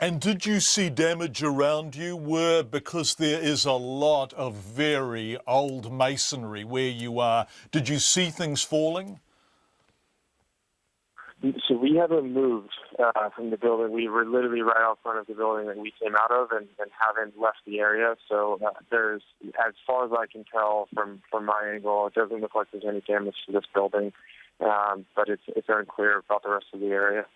Speaker 4: And did you see damage around you? Because there is a lot of very old masonry where you are, did you see things falling?
Speaker 11: So we haven't moved from the building. We were literally right out front of the building that we came out of, and haven't left the area. So there's, as far as I can tell from my angle, it doesn't look like there's any damage to this building, but it's unclear about the rest of the area.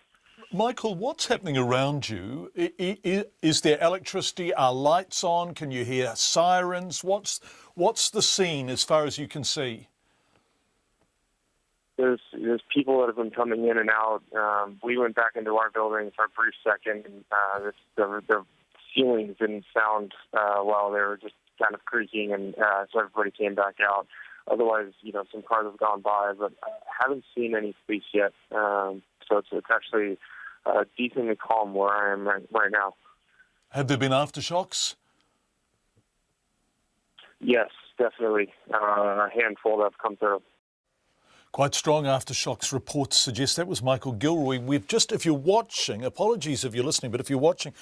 Speaker 4: Michael, what's happening around you? Is there electricity? Are lights on? Can you hear sirens? What's the scene as far as you can see?
Speaker 11: There's people that have been coming in and out. We went back into our building for a brief second, and the ceilings didn't sound well. They were just kind of creaking, and so everybody came back out. Otherwise, some cars have gone by, but I haven't seen any police yet. So it's actually decently calm where I am right now.
Speaker 4: Have there been aftershocks?
Speaker 11: Yes, definitely. A handful that have come through.
Speaker 4: Quite strong aftershocks reports suggest. That was Michael Gilroy. We've just, if you're watching, apologies if you're listening, but if you're watching,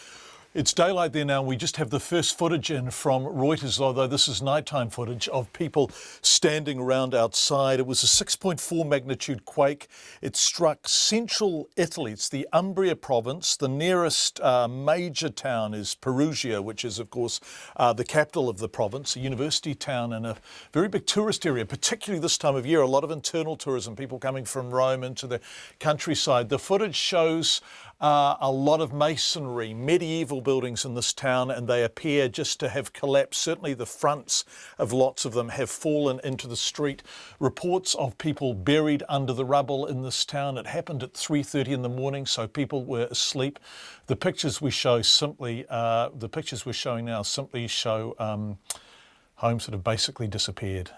Speaker 4: It's daylight there now. We just have the first footage in from Reuters, although this is nighttime footage of people standing around outside. It was a 6.4 magnitude quake. It struck central Italy. It's the Umbria province. The nearest major town is Perugia, which is, of course, the capital of the province, a university town and a very big tourist area, particularly this time of year. A lot of internal tourism, people coming from Rome into the countryside. The footage shows a lot of masonry, medieval buildings in this town, and they appear just to have collapsed. Certainly the fronts of lots of them have fallen into the street. Reports of people buried under the rubble in this town. It happened at 3:30 in the morning, so people were asleep. The pictures we show simply, the pictures we're showing now simply show homes that have basically disappeared.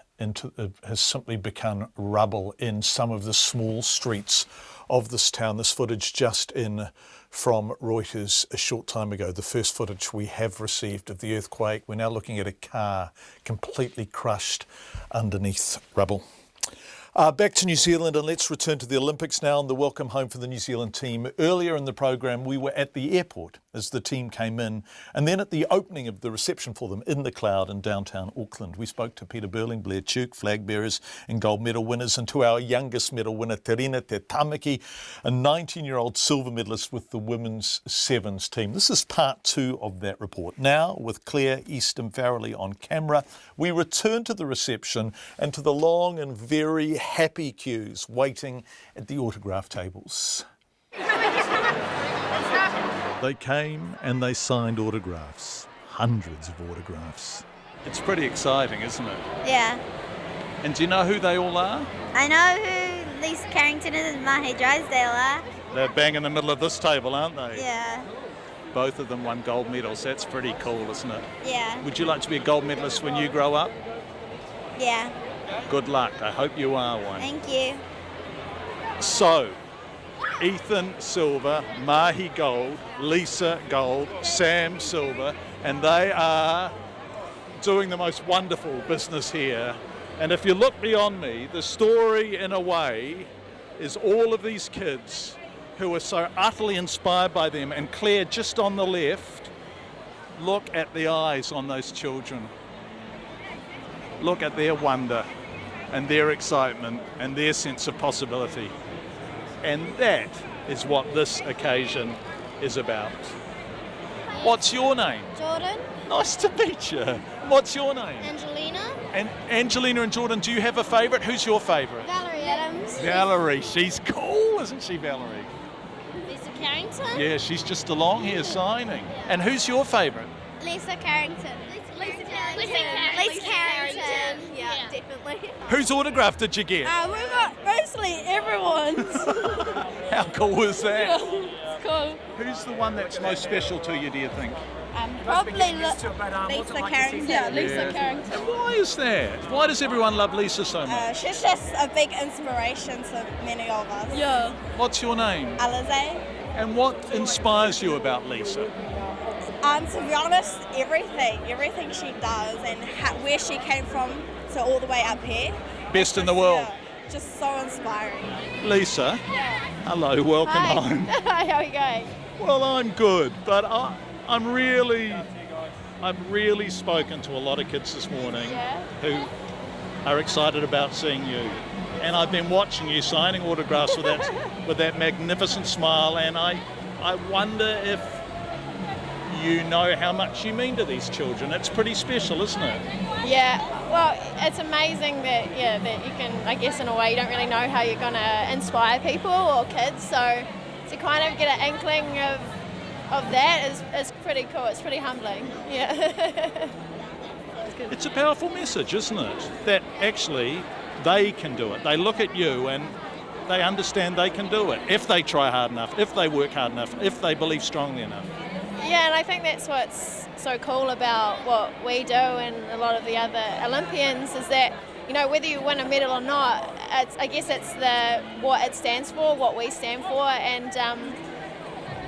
Speaker 4: Has simply become rubble in some of the small streets of this town. This footage just in from Reuters a short time ago, the first footage we have received of the earthquake. We're now looking at a car completely crushed underneath rubble. Back to New Zealand, and let's return to the Olympics now and the welcome home for the New Zealand team. Earlier in the program, we were at the airport as the team came in, and then at the opening of the reception for them in the Cloud in downtown Auckland. We spoke to Peter Burling, Blair Tuke, flag bearers and gold medal winners, and to our youngest medal winner, Terina Te Tamaki, a 19-year-old silver medalist with the women's sevens team. This is part 2 of that report. Now, with Claire Easton Farrelly on camera, we return to the reception and to the long and very happy queues waiting at the autograph tables. They came and they signed autographs, hundreds of autographs. It's pretty exciting, isn't it?
Speaker 10: Yeah.
Speaker 4: And do you know who they all are?
Speaker 10: I know who Lisa Carrington and Mahi Drysdale are.
Speaker 4: They're bang in the middle of this table, aren't they?
Speaker 10: Yeah.
Speaker 4: Both of them won gold medals. That's pretty cool, isn't it?
Speaker 10: Yeah.
Speaker 4: Would you like to be a gold medalist when you grow up?
Speaker 10: Yeah.
Speaker 4: Good luck. I hope you are one.
Speaker 10: Thank you.
Speaker 4: So, Ethan silver, Mahi gold, Lisa gold, Sam silver, and they are doing the most wonderful business here. And if you look beyond me, the story in a way is all of these kids who are so utterly inspired by them. And Claire, just on the left, look at the eyes on those children. Look at their wonder and their excitement and their sense of possibility. And that is what this occasion is about. What's your name?
Speaker 10: Jordan.
Speaker 4: Nice to meet you. What's your name?
Speaker 10: Angelina.
Speaker 4: And Angelina and Jordan, do you have a favourite? Who's your favourite?
Speaker 10: Valerie Adams.
Speaker 4: Valerie. She's cool, isn't she, Valerie?
Speaker 10: Lisa Carrington.
Speaker 4: Yeah, she's just along here signing. And who's your favourite?
Speaker 10: Lisa Carrington. Lisa Carrington. Yeah, definitely.
Speaker 4: Whose autograph did you get?
Speaker 10: We got mostly everyone's.
Speaker 4: How cool was that?
Speaker 10: It's cool.
Speaker 4: Who's the one that's most special to you, do you think?
Speaker 10: Probably Lisa Carrington. Yeah, Lisa Carrington.
Speaker 4: And why is that? Why does everyone love Lisa so much?
Speaker 10: She's just a big inspiration to many of us. Yeah.
Speaker 4: What's your name?
Speaker 10: Alize.
Speaker 4: And what inspires you about Lisa?
Speaker 10: To be honest, everything she does and where she came from to all the way up here.
Speaker 4: Best in the world.
Speaker 10: Yeah, just so inspiring.
Speaker 4: Lisa,
Speaker 10: yeah.
Speaker 4: Hello, welcome home.
Speaker 10: Hi, how are you going?
Speaker 4: Well, I'm good, but I'm really spoken to a lot of kids this morning who are excited about seeing you. And I've been watching you signing autographs with that magnificent smile, and I wonder if you know how much you mean to these children. It's pretty special, isn't it?
Speaker 8: Yeah, well, it's amazing that you can, I guess in a way, you don't really know how you're going to inspire people or kids, so to kind of get an inkling of that is pretty cool. It's pretty humbling. Yeah.
Speaker 4: It's a powerful message, isn't it? That actually they can do it. They look at you and they understand they can do it if they try hard enough, if they work hard enough, if they believe strongly enough.
Speaker 8: Yeah, and I think that's what's so cool about what we do and a lot of the other Olympians is that, you know, whether you win a medal or not, I guess it's what it stands for, what we stand for, and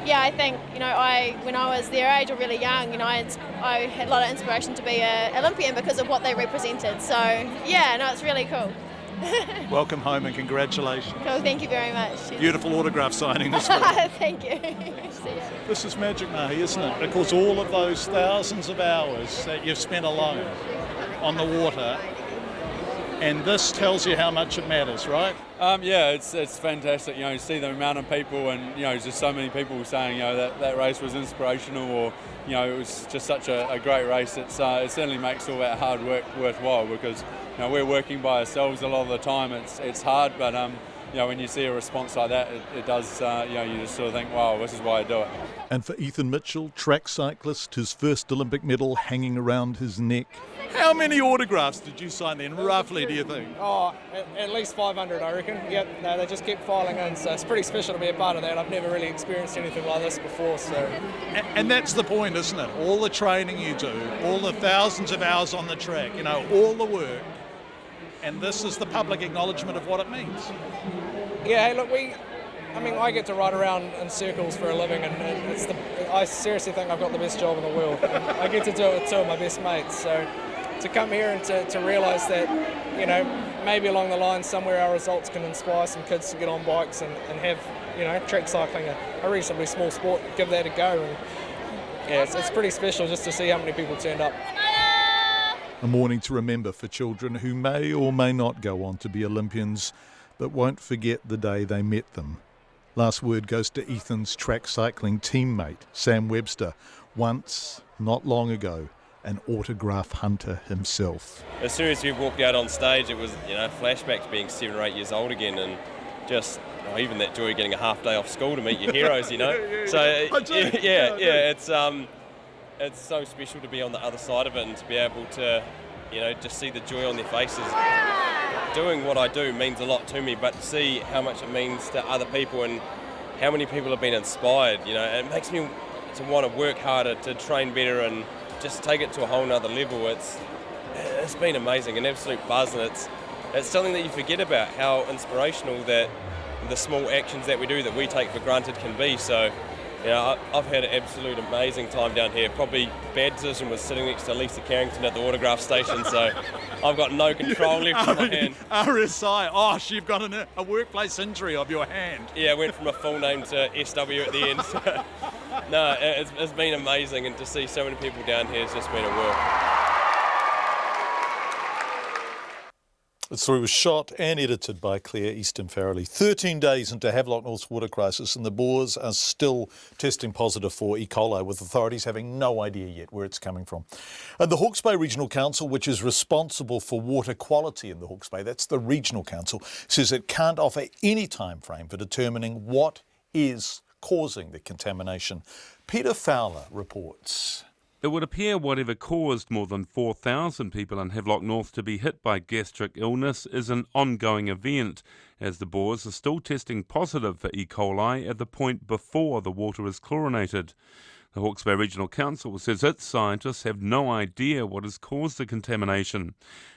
Speaker 8: yeah, I think, you know, when I was their age or really young, you know, I had a lot of inspiration to be an Olympian because of what they represented. So yeah, no, it's really cool.
Speaker 4: Welcome home and congratulations.
Speaker 8: Cool, thank you very much.
Speaker 4: Beautiful autograph signing this week.
Speaker 8: Thank you. See ya.
Speaker 4: This is magic, Mahi, isn't it? Of course, all of those thousands of hours that you've spent alone on the water, and this tells you how much it matters, right?
Speaker 12: Yeah, it's fantastic. You see the amount of people, and just so many people saying that race was inspirational, or it was just such a great race. It certainly makes all that hard work worthwhile, because we're working by ourselves a lot of the time. It's hard, but when you see a response like that, it does. You just sort of think, wow, this is why I do it.
Speaker 4: And for Ethan Mitchell, track cyclist, his first Olympic medal hanging around his neck. How many autographs did you sign then, roughly, do you think?
Speaker 13: Oh, at least 500, I reckon. Yep, no, they just keep filing in, so it's pretty special to be a part of that. I've never really experienced anything like this before, so...
Speaker 4: And that's the point, isn't it? All the training you do, all the thousands of hours on the track, all the work, and this is the public acknowledgement of what it means.
Speaker 13: Yeah, hey, look, I get to ride around in circles for a living, and I seriously think I've got the best job in the world. I get to do it with two of my best mates, so to come here and to realise that, maybe along the line somewhere our results can inspire some kids to get on bikes and have, track cycling, a reasonably small sport, give that a go. And yeah, it's pretty special just to see how many people turned up.
Speaker 4: A morning to remember for children who may or may not go on to be Olympians, but won't forget the day they met them. Last word goes to Ethan's track cycling teammate, Sam Webster, once, not long ago, an autograph hunter himself.
Speaker 14: As soon as we walked out on stage, it was, flashbacks being 7 or 8 years old again, and just even that joy of getting a half day off school to meet your heroes, So it's so special to be on the other side of it and to be able to, just see the joy on their faces. Doing what I do means a lot to me, but to see how much it means to other people and how many people have been inspired, it makes me to want to work harder, to train better, and just take it to a whole nother level. It's been amazing, an absolute buzz, and it's something that you forget about, how inspirational that the small actions that we do that we take for granted can be. So, I've had an absolute amazing time down here. Probably bad decision was sitting next to Lisa Carrington at the autograph station, so I've got no control left in my hand.
Speaker 4: RSI, you've got a workplace injury of your hand.
Speaker 14: Yeah, I went from a full name to SW at the end. So, no, it's been amazing, and to see so many people down here has just been a whirl.
Speaker 4: The story was shot and edited by Claire Easton Farrelly. 13 days into Havelock North's water crisis, and the Boers are still testing positive for E. coli, with authorities having no idea yet where it's coming from. And the Hawke's Bay Regional Council, which is responsible for water quality in the Hawke's Bay, that's the Regional Council, says it can't offer any time frame for determining what is causing the contamination. Peter Fowler reports.
Speaker 15: It would appear whatever caused more than 4,000 people in Havelock North to be hit by gastric illness is an ongoing event, as the Boers are still testing positive for E. coli at the point before the water is chlorinated. The Hawke's Bay Regional Council says its scientists have no idea what has caused the contamination.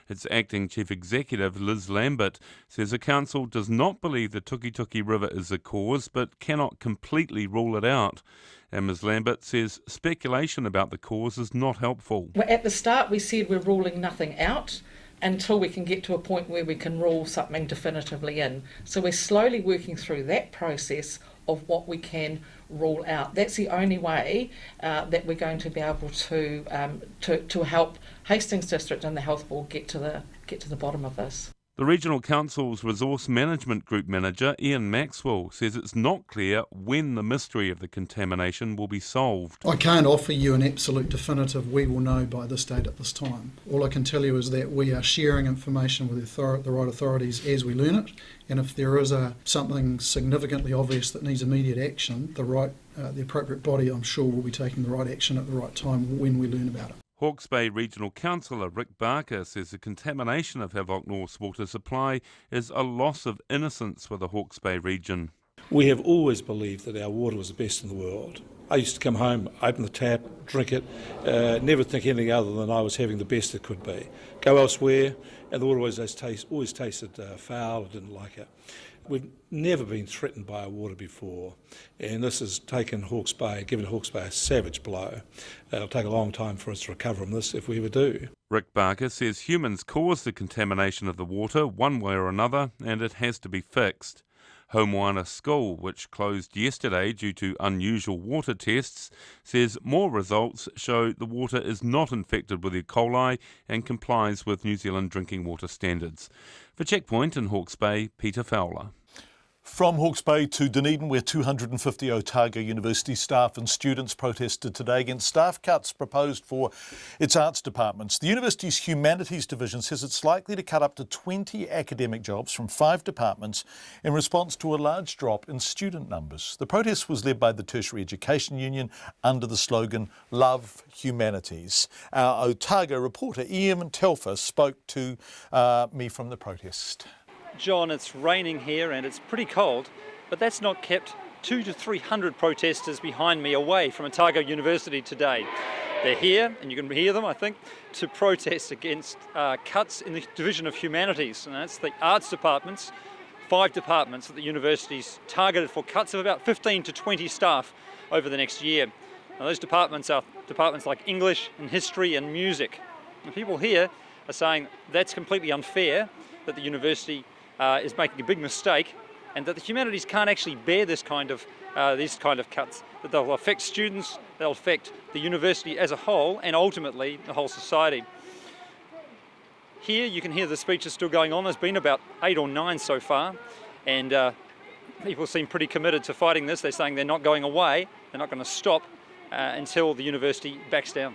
Speaker 15: Its acting chief executive, Liz Lambert, says the council does not believe the Tukituki River is the cause, but cannot completely rule it out. And Ms Lambert says speculation about the cause is not helpful.
Speaker 17: At the start we said we're ruling nothing out until we can get to a point where we can rule something definitively in. So we're slowly working through that process of what we can rule out. That's the only way that we're going to be able to help Hastings District and the Health Board get to the bottom of this.
Speaker 15: The Regional Council's Resource Management Group Manager, Ian Maxwell, says it's not clear when the mystery of the contamination will be solved.
Speaker 19: I can't offer you an absolute definitive we will know by this date at this time. All I can tell you is that we are sharing information with the right authorities as we learn it, and if there is something significantly obvious that needs immediate action, the appropriate body, I'm sure, will be taking the right action at the right time when we learn about it.
Speaker 15: Hawke's Bay Regional Councillor Rick Barker says the contamination of Havelock North's water supply is a loss of innocence for the Hawke's Bay region.
Speaker 26: We have always believed that our water was the best in the world. I used to come home, open the tap, drink it, never think anything other than I was having the best it could be. Go elsewhere, and the water always tasted foul. I didn't like it. We've never been threatened by our water before, and this has given Hawke's Bay a savage blow. It'll take a long time for us to recover from this if we ever do.
Speaker 15: Rick Barker says humans caused the contamination of the water one way or another, and it has to be fixed. Homoana School, which closed yesterday due to unusual water tests, says more results show the water is not infected with E. coli and complies with New Zealand drinking water standards. For Checkpoint in Hawke's Bay, Peter Fowler.
Speaker 4: From Hawke's Bay to Dunedin, where 250 Otago University staff and students protested today against staff cuts proposed for its arts departments. The university's Humanities Division says it's likely to cut up to 20 academic jobs from 5 departments in response to a large drop in student numbers. The protest was led by the Tertiary Education Union under the slogan, Love Humanities. Our Otago reporter Ian Telfer spoke to me from the protest.
Speaker 1: John, it's raining here and it's pretty cold, but that's not kept 200 to 300 protesters behind me away from Otago University today. They're here, and you can hear them, I think, to protest against cuts in the Division of Humanities, and that's the arts departments, 5 departments at the university's targeted for cuts of about 15 to 20 staff over the next year. Now, those departments are departments like English and history and music. And people here are saying that's completely unfair, that the university is making a big mistake, and that the humanities can't actually bear these kind of cuts, that they'll affect students, they'll affect the university as a whole, and ultimately the whole society. Here you can hear the speeches still going on. There's been about 8 or 9 so far, and people seem pretty committed to fighting this. They're saying they're not going away, they're not going to stop until the university backs down.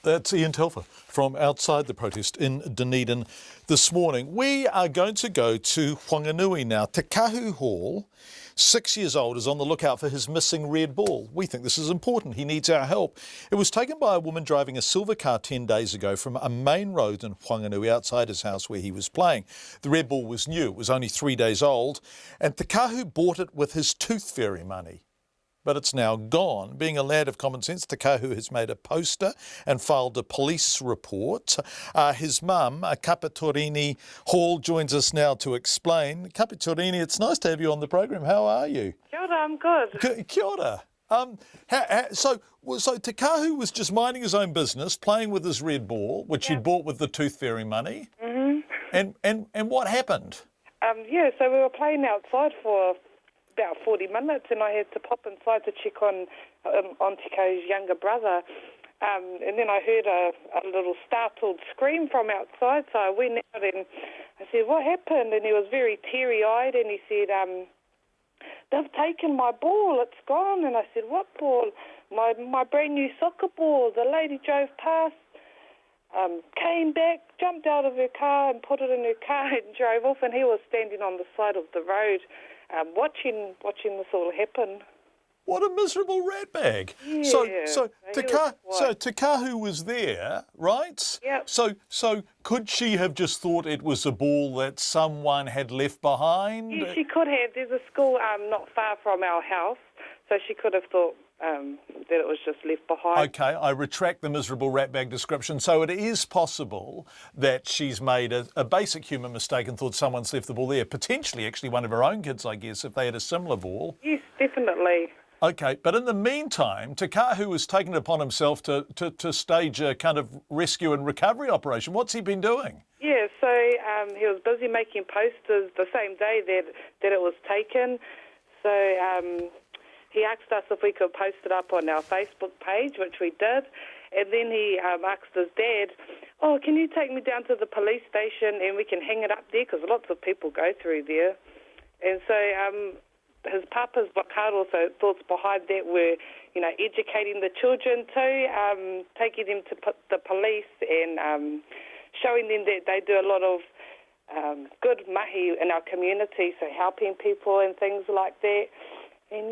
Speaker 4: That's Ian Telfer from outside the protest in Dunedin this morning. We are going to go to Whanganui now. Te Kahu Hall, 6 years old, is on the lookout for his missing red ball. We think this is important. He needs our help. It was taken by a woman driving a silver car 10 days ago from a main road in Whanganui outside his house where he was playing. The red ball was new. It was only 3 days old. And Te Kahu bought it with his tooth fairy money. But it's now gone. Being a lad of common sense, Te Kahu has made a poster and filed a police report. His mum, Kapitorini Hall, joins us now to explain. Kapitorini, it's nice to have you on the program. How are you?
Speaker 2: Kia ora, I'm good.
Speaker 4: Kia ora. So Te Kahu was just minding his own business, playing with his red ball, which he'd bought with the tooth fairy money. Mm-hmm. And what happened?
Speaker 2: So we were playing outside for about 40 minutes, and I had to pop inside to check on Te Kahu's younger brother. And then I heard a little startled scream from outside, so I went out and I said, "What happened?" And he was very teary-eyed, and he said, "They've taken my ball, it's gone." And I said, "What ball?" My brand new soccer ball. The lady drove past, came back, jumped out of her car and put it in her car and drove off, and he was standing on the side of the road watching this all happen.
Speaker 4: What a miserable ratbag.
Speaker 2: Yeah.
Speaker 4: So Te Kahu was there, right?
Speaker 2: Yep.
Speaker 4: So could she have just thought it was a ball that someone had left behind?
Speaker 2: Yeah, she could have. There's a school not far from our house, so she could have thought that it was just left behind.
Speaker 4: Okay, I retract the miserable ratbag description. So it is possible that she's made a basic human mistake and thought someone's left the ball there. Potentially, actually, one of her own kids, I guess, if they had a similar ball.
Speaker 2: Yes, definitely.
Speaker 4: Okay, but in the meantime, Te Kahu has taken it upon himself to stage a kind of rescue and recovery operation. What's he been doing?
Speaker 2: Yeah, so he was busy making posters the same day that it was taken. So he asked us if we could post it up on our Facebook page, which we did. And then he asked his dad, "Oh, can you take me down to the police station and we can hang it up there?" Because lots of people go through there. And so his papa's wakaaro, so thoughts behind that were, educating the children too, taking them to the police and showing them that they do a lot of good mahi in our community, so helping people and things like that. And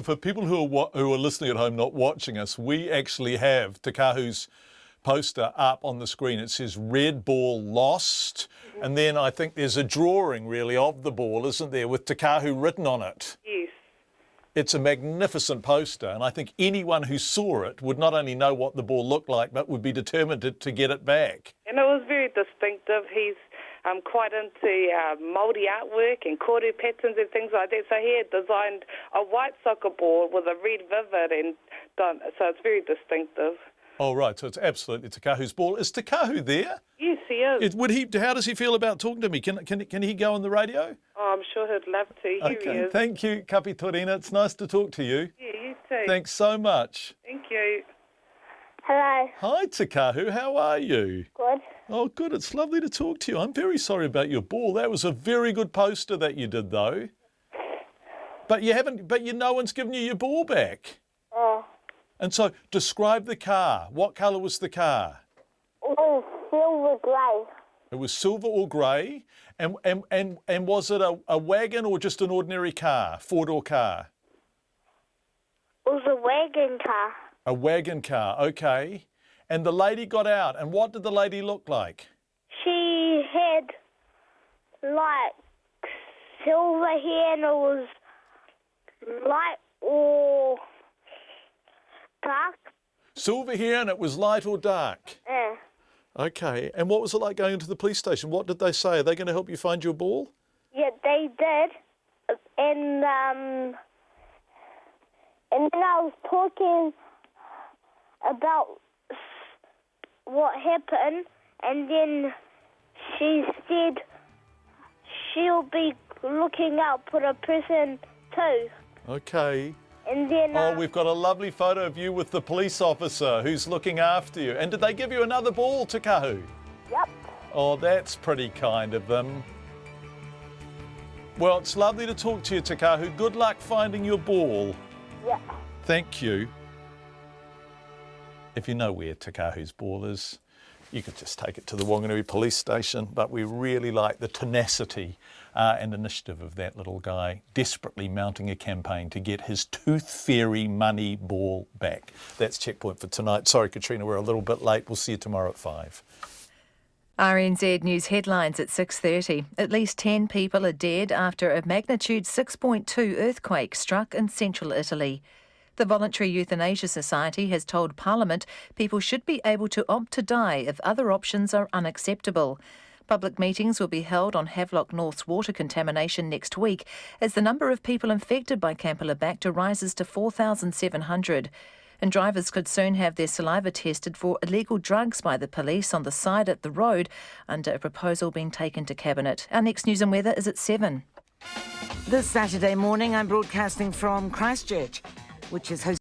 Speaker 4: for people who are listening at home, not watching us, we actually have Te Kahu's poster up on the screen. It says "Red Ball Lost," and then I think there's a drawing really of the ball, isn't there, with Te Kahu written on it?
Speaker 2: Yes.
Speaker 4: It's a magnificent poster, and I think anyone who saw it would not only know what the ball looked like, but would be determined to get it back.
Speaker 2: And it was very distinctive. He's quite into mouldy artwork and kore patterns and things like that. So he had designed a white soccer ball with a red vivid, and so it's very distinctive.
Speaker 4: Oh, right, so it's absolutely Takahu's ball. Is Takahu there?
Speaker 2: Yes, he is.
Speaker 4: How does he feel about talking to me? Can he go on the radio?
Speaker 2: Oh, I'm sure he'd love to. Here he is.
Speaker 4: Thank you, Kapi Torina. It's nice to talk to you.
Speaker 2: Yeah, you too.
Speaker 4: Thanks so much.
Speaker 2: Thank you.
Speaker 3: Hello.
Speaker 4: Hi, Takahu. How are you?
Speaker 3: Good.
Speaker 4: Oh, good. It's lovely to talk to you. I'm very sorry about your ball. That was a very good poster that you did, though. But no one's given you your ball back.
Speaker 3: Oh.
Speaker 4: And so, describe the car. What colour was the car?
Speaker 3: It was silver grey.
Speaker 4: It was silver or grey. And was it a wagon or just an ordinary car, four-door car?
Speaker 3: It was a wagon car.
Speaker 4: A wagon car, okay. And the lady got out, and what did the lady look like?
Speaker 3: She had, like, silver hair, and it was light or dark.
Speaker 4: Silver hair, and it was light or dark?
Speaker 3: Yeah.
Speaker 4: Okay, and what was it like going into the police station? What did they say? Are they going to help you find your ball?
Speaker 3: Yeah, they did. And then I was talking about what happened, and then she said she'll be looking out for the person too.
Speaker 4: Okay.
Speaker 3: And then
Speaker 4: Oh, we've got a lovely photo of you with the police officer who's looking after you. And did they give you another ball, Takahu?
Speaker 3: Yep.
Speaker 4: Oh, that's pretty kind of them. Well, it's lovely to talk to you, Takahu. Good luck finding your ball.
Speaker 3: Yeah.
Speaker 4: Thank you. If you know where Takahu's ball is, you could just take it to the Wanganui police station, but we really like the tenacity and initiative of that little guy, desperately mounting a campaign to get his Tooth Fairy money ball back. That's Checkpoint for tonight. Sorry, Katrina, we're a little bit late. We'll see you tomorrow at 5.
Speaker 7: RNZ News headlines at 6:30. At least 10 people are dead after a magnitude 6.2 earthquake struck in central Italy. The Voluntary Euthanasia Society has told Parliament people should be able to opt to die if other options are unacceptable. Public meetings will be held on Havelock North's water contamination next week as the number of people infected by Campylobacter rises to 4,700. And drivers could soon have their saliva tested for illegal drugs by the police on the side at the road under a proposal being taken to Cabinet. Our next news and weather is at 7.
Speaker 5: This Saturday morning, I'm broadcasting from Christchurch, which is hosting